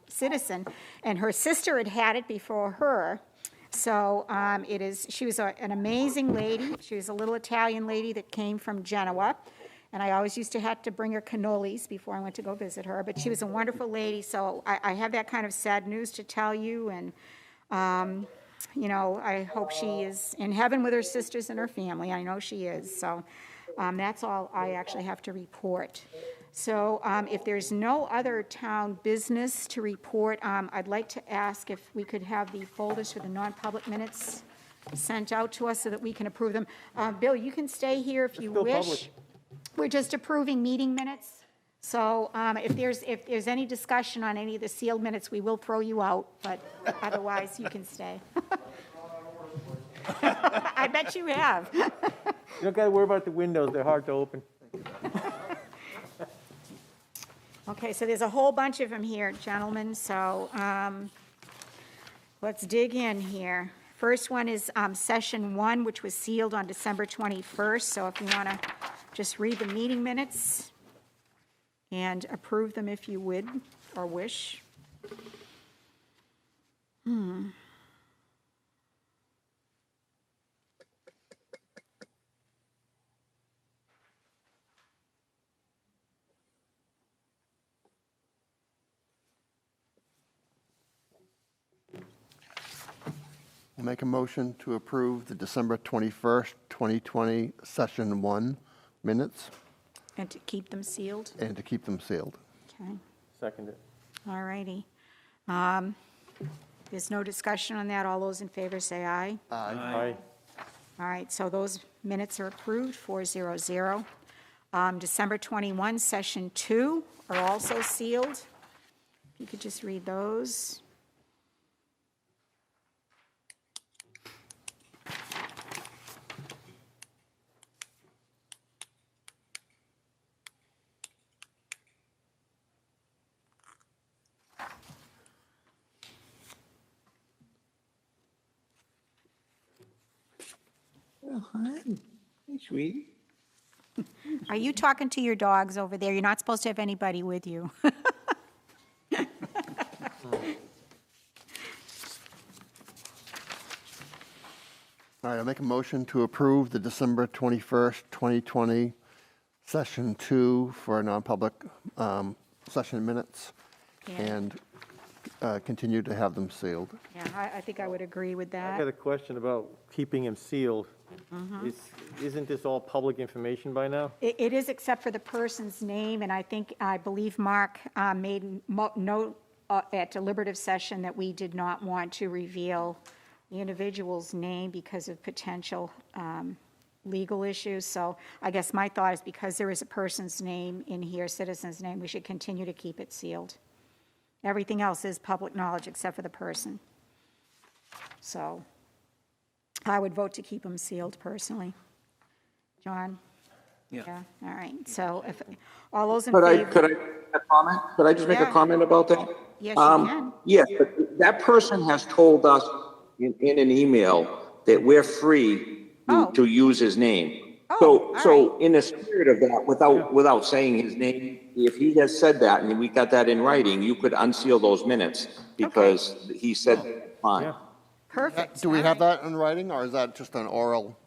citizen. And her sister had it before her. So she was an amazing lady. She was a little Italian lady that came from Genoa. And I always used to have to bring her cannolis before I went to go visit her. But she was a wonderful lady. So I have that kind of sad news to tell you. And, you know, I hope she is in heaven with her sisters and her family. I know she is. So that's all I actually have to report. So if there's no other town business to report, I'd like to ask if we could have the folders for the non-public minutes sent out to us so that we can approve them. Bill, you can stay here if you still wish. public. We're just approving meeting minutes. So if there's any discussion on any of the sealed minutes, we will throw you out, but otherwise you can stay. I bet you have. You don't got to worry about the windows, they're hard to open. Okay, so there's a whole bunch of them here, gentlemen, so let's dig in here. First one is session 1, which was sealed on December 21st, so if you want to just read the meeting minutes and approve them if you would or wish. I'll make a motion to approve the December 21st, 2020, Session 1 minutes And to keep them sealed? and to keep them sealed. Okay, Second it. all righty. There's no discussion on that. All those in favor say aye. Aye. All right, so those minutes are approved, 400. December 21, Session 2 are also sealed. If you could just read those. Hi, sweetie. Are you talking to your dogs over there? You're not supposed to have anybody with you. All right, I'll make a motion to approve the December 21st, 2020, Session 2 for non-public session minutes Yeah. and continue to have them sealed. Yeah, I think I would agree with I that. got a question about keeping them sealed. Isn't this all public information by now? It is except for the person's name, and I believe Mark made note at deliberative session that we did not want to reveal the individual's name because of potential legal issues. So I guess my thought is because there is a person's name in here, citizen's name, we should continue to keep it sealed. Everything else is public knowledge except for the person. So I would vote to keep them sealed personally. John? Yeah. All right, so if, all those in Could favor? a comment? Could I just make a Yeah. comment about that? Yes, you can. Yes, but that person has told us in an email that we're free Oh. to use his name. Oh, all So in the spirit of that, without saying his name, if he has said that and we got that in writing, you could unseal those minutes because he said, fine. Perfect. Do we All have right. that in writing, or is that just an oral?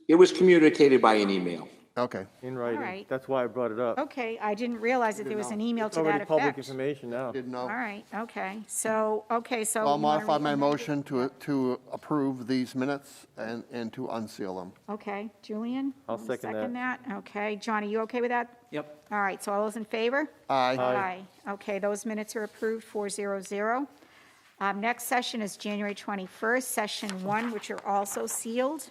It was communicated by an email. Okay. In writing. right. That's why I brought it up. Okay, I didn't realize that there was an email It's to that already public effect. information now. Didn't know. All right, okay, so. I'll you wanna modify my amend it? motion to approve these minutes and to unseal them. Okay, Julian? I'll you second that. Okay, John, are you okay with that? Yep. All right, so all those in favor? Aye. Aye. Okay, those minutes are approved, 400. Next session is January 21st, session 1, which are also sealed.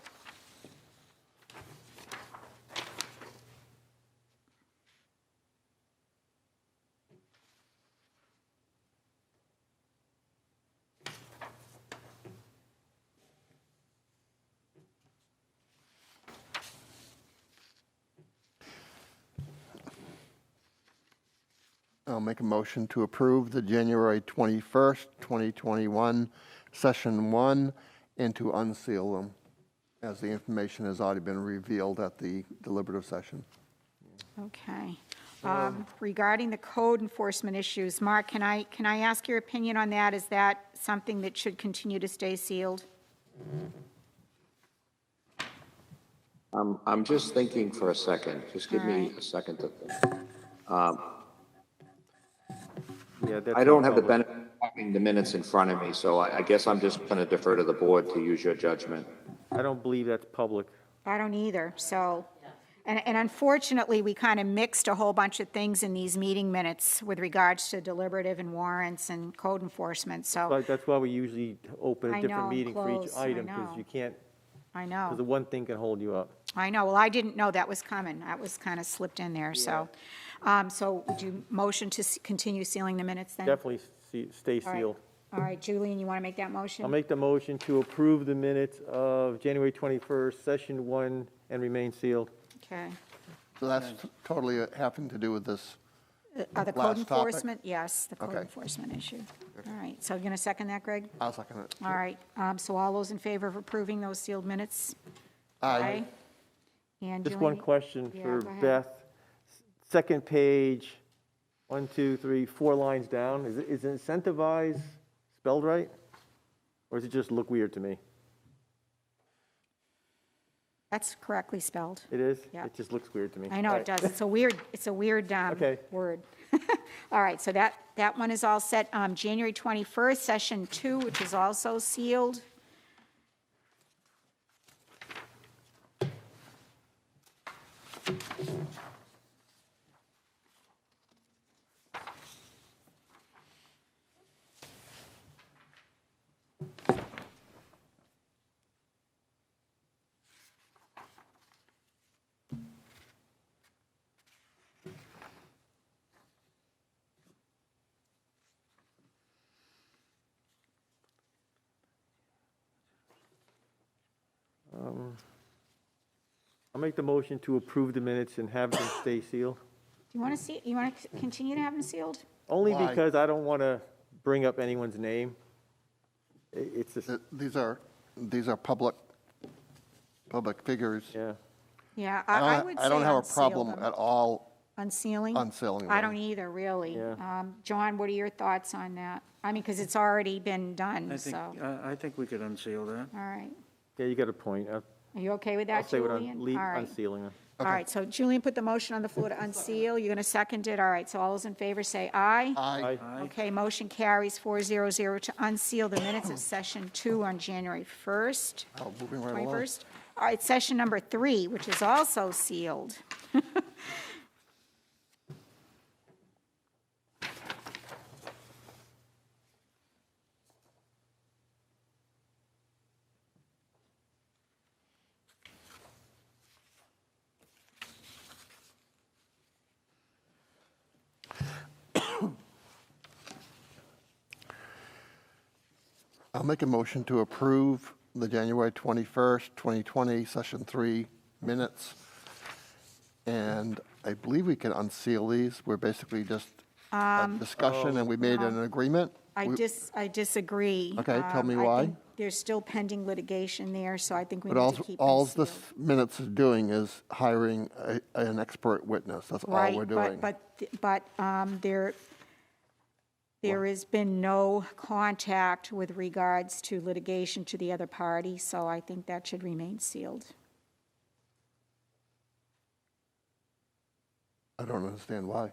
I'll make a motion to approve the January 21st, 2021, Session 1, and to unseal them, as the information has already been revealed at the deliberative session. Okay. Regarding the code enforcement issues, Mark, can I ask your opinion on that? Is that something that should continue to stay sealed? I'm just thinking for a second. Just give me Alright. a second to think. Yeah, that's I don't have the public. benefit of having the minutes in front of me, so I guess I'm just going to defer to the board to use your judgment. I don't believe that's public. I don't either, so, and unfortunately, we kind of mixed a whole bunch of things in these meeting minutes with regards to deliberative and warrants and code enforcement, so, But that's why we usually open I a different know, meeting for each close, I item, know. because you can't, I because the know, one thing can hold you up. I know, well, I didn't know that was coming, that was kind of slipped in there, so. So would you motion to continue sealing the minutes then? Definitely stay All right. sealed. All right, Julian, you want to make that motion? I'll make the motion to approve the minutes of January 21st, Session 1, and remain sealed. Okay. So that's totally having to do with this. The Last code topic? enforcement, yes, the code Okay. enforcement issue. All right, so you're going to second that, Greg? I'll second it. All right, so all those in favor of approving those sealed minutes? Aye. And Just Julian? one question Yeah, for go ahead. Beth. Second page, 1, 2, 3, 4 lines down. Is incentivize spelled right? Or does it just look weird to me? That's correctly spelled. It is? Yeah. It just looks weird to me. I know All it right. does. It's a weird Okay. word. All right, so that one is all set. January 21st, session 2, which is also sealed. I'll make the motion to approve the minutes and have them stay sealed. Do you want to continue to have them sealed? Only Why? because I don't want to bring up anyone's name. It's just, These are public figures. yeah. Yeah, I would say I don't have a unseal problem them. at all Unsealing? unsealing I them. don't either, really. Yeah. John, what are your thoughts on that? I mean, because it's already been done, I think, so, I think we could unseal that. all right. Yeah, you got a point. Are you okay with I'll that, say what Julian? I'm All right. unsealing them. All right, so Julian put the motion on the floor to unseal. You're going to second it? All right, so all those in favor say aye. Aye. Okay, motion carries 400 to unseal the minutes of session 2 on January 1st, Oh, moving right along. 21st. All right, session number 3, which is also sealed. I'll make a motion to approve the January 21st, 2020, Session 3 minutes and I believe we can unseal these. We're basically just a discussion, and we made an agreement. I disagree. Okay, tell me I why. think there's still pending litigation there, so I think we But need to keep them all sealed. this minutes is doing is hiring an expert witness. That's all we're doing. Right, but there has been no contact with regards to litigation to the other party, so I think that should remain sealed. I don't understand why.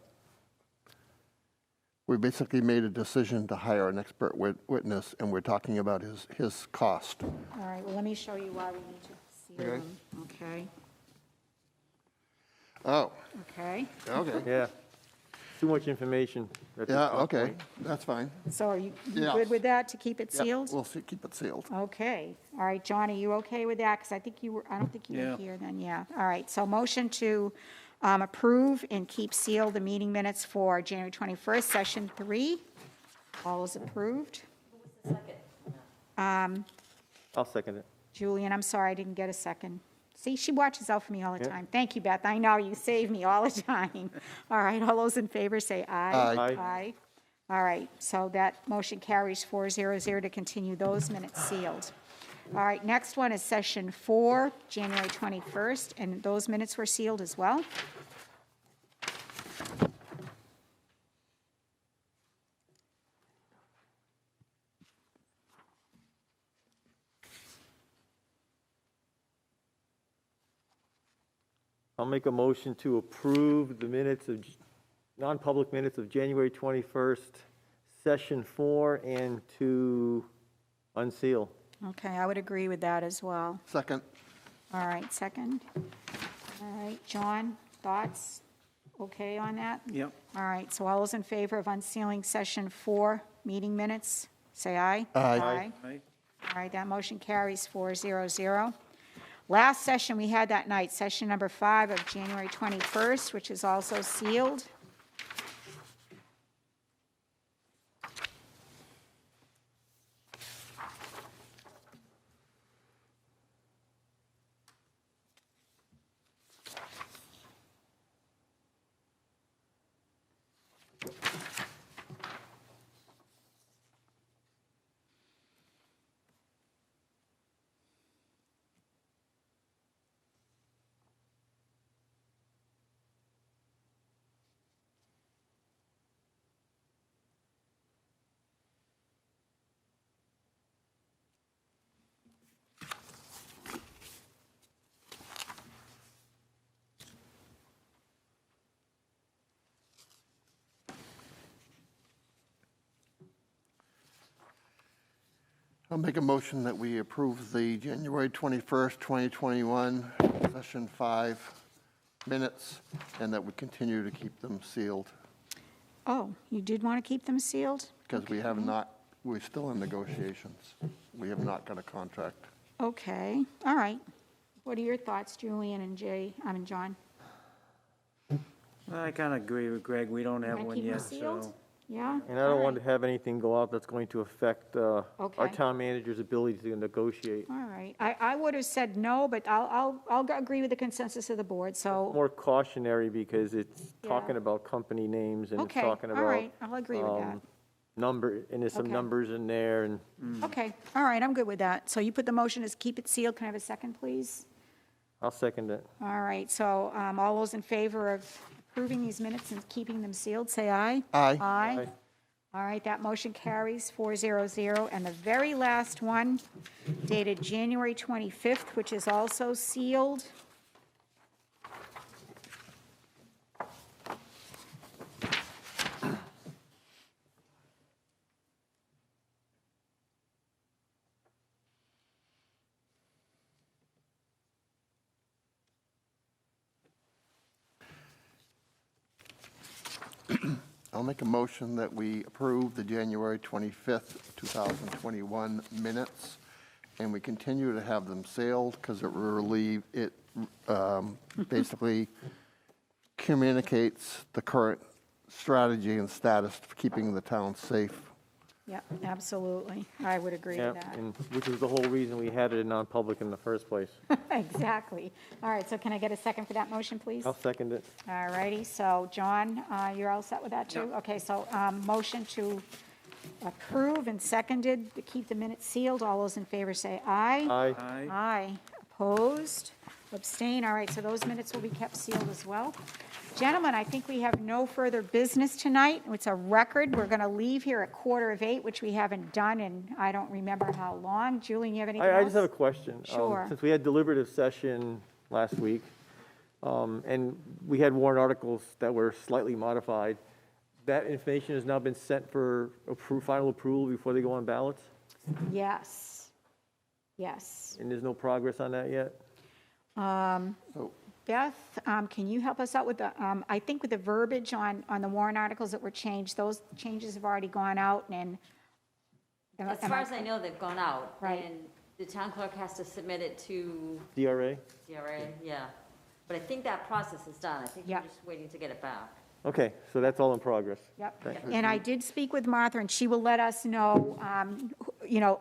We basically made a decision to hire an expert witness, and we're talking about his cost. All right, well, let me show you why we need to seal Okay. them, okay? Oh, Okay, okay. Yeah. Too much information. at this Yeah, point. okay, that's fine. so are you Yeah. good with that, to keep it Yep, sealed? We'll keep it sealed. Okay, all right, John, are you okay with that? Because I don't think you were Yeah. here then, yeah. All right, so motion to approve and keep sealed the meeting minutes for January 21st, session 3. All is approved. Second. I'll second it. Julian, I'm sorry, I didn't get a second. See, she watches out for me all the time. Thank you, Beth. I know, you save me all the time. All right, all those in favor say aye. Aye. Aye. All right, so that motion carries 400 to continue those minutes sealed. All right, next one is session 4, January 21st, and those minutes were sealed as well. I'll make a motion to approve the minutes of, non-public minutes of January 21st, session 4, and to unseal. Okay, I would agree with that as well. Second, All right, second. All right, John, thoughts? Okay on that? Yep. All right, so all those in favor of unsealing session 4 meeting minutes, say aye. Aye. Aye. Right? All right, that motion carries 400. Last session we had that night, session number 5 of January 21st, which is also sealed. I'll make a motion that we approve the January 21st, 2021, session 5 minutes, and that we continue to keep them sealed, Oh, you did want to keep them sealed? because we have not, we're still in negotiations. We have not got a contract. Okay, all right. What are your thoughts, Julian and John? I kind of agree with Greg. We don't have Want to one keep them yet, sealed? so. Yeah? And I don't want to have anything go out that's going to affect our Okay. town manager's ability to negotiate. All right. I would have said no, but I'll agree with the consensus of the board, so. More cautionary because it's Yeah. talking about company names and it's Okay, talking all about. right, I'll agree with that. Number, and there's some Okay. numbers in there and Okay, all right, I'm good with that. So you put the motion as keep it sealed. Can I have a second, please? I'll second it. All right, so all those in favor of approving these minutes and keeping them sealed, say aye. Aye. Aye. Aye. All right, that motion carries 400. And the very last one dated January 25th, which is also sealed. I'll make a motion that we approve the January 25th, 2021 minutes, and we continue to have them sealed because it basically communicates the current strategy and status for keeping the town safe Yep, absolutely. I would agree Yeah, with that. and which was the whole reason we had it in non-public in the first place. Exactly. All right, so can I get a second for that motion, please? I'll second it. All righty, so John, you're all set with that too? Okay, so motion to approve and seconded to keep the minutes sealed. All those in favor say aye. Aye. Aye. Aye. Opposed? Abstain? All right, so those minutes will be kept sealed as well. Gentlemen, I think we have no further business tonight. It's a record. We're going to leave here at 7:45, which we haven't done in I don't remember how long. Julian, you have anything else? I just have a question. Sure. Since we had deliberative session last week, and we had warrant articles that were slightly modified, that information has now been sent for final approval before they go on ballots? Yes. Yes. And there's no progress on that yet? So Beth, can you help us out with the, I think with the verbiage on the warrant articles that were changed, those changes have already gone out and. As far as I know, they've gone out. Right. And the town clerk has to submit it to DRA? DRA, yeah. But I think that process is done. I think Yeah. you're just waiting to get it back. Okay, so that's all in progress. Yep. And I did speak with Martha, and she will let us know,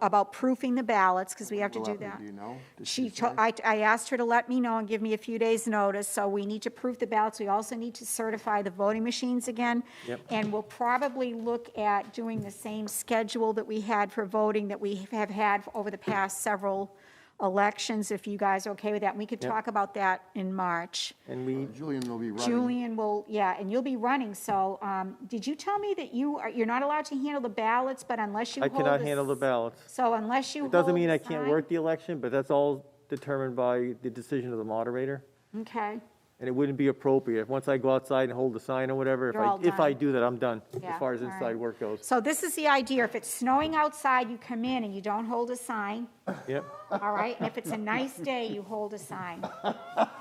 about proofing the ballots, because we have to do that. Do you know? Did She, say? I asked her to let me know and give me a few days' notice, so we need to proof the ballots. We also need to certify the voting machines again. Yep. And we'll probably look at doing the same schedule that we had for voting that we have had over the past several elections, if you guys are okay with that. And we could Yep. talk about that in March. And we, Julian will be running. Julian will, yeah, and you'll be running, so, did you tell me that you're not allowed to handle the ballots, but unless you I hold cannot the handle the ballots. So unless you It doesn't hold mean the I can't sign- work the election, but that's all determined by the decision of the moderator. Okay, And it wouldn't be appropriate. Once I go outside and hold the sign or whatever, You're all if I done. do that, I'm done, Yeah, as far as all right. inside work goes. so this is the idea, if it's snowing outside, you come in and you don't hold a sign, Yep. all right? And if it's a nice day, you hold a sign. Does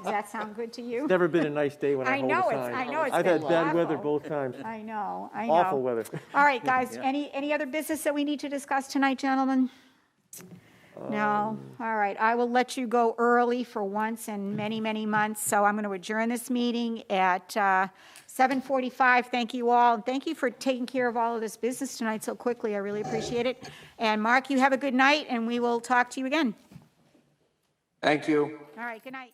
that sound good to you? Never been a nice day when I I hold a know, sign. I know, it's I've been had bad weather awful. both times. I know, I know. Awful weather. All right, guys, any other business that we need to discuss tonight, gentlemen? No? All right, I will let you go early for once in many, many months, so I'm going to adjourn this meeting at 7:45. Thank you all, and thank you for taking care of all of this business tonight so quickly. I really appreciate it. And Mark, you have a good night, and we will talk to you again. Thank you. All right, good night.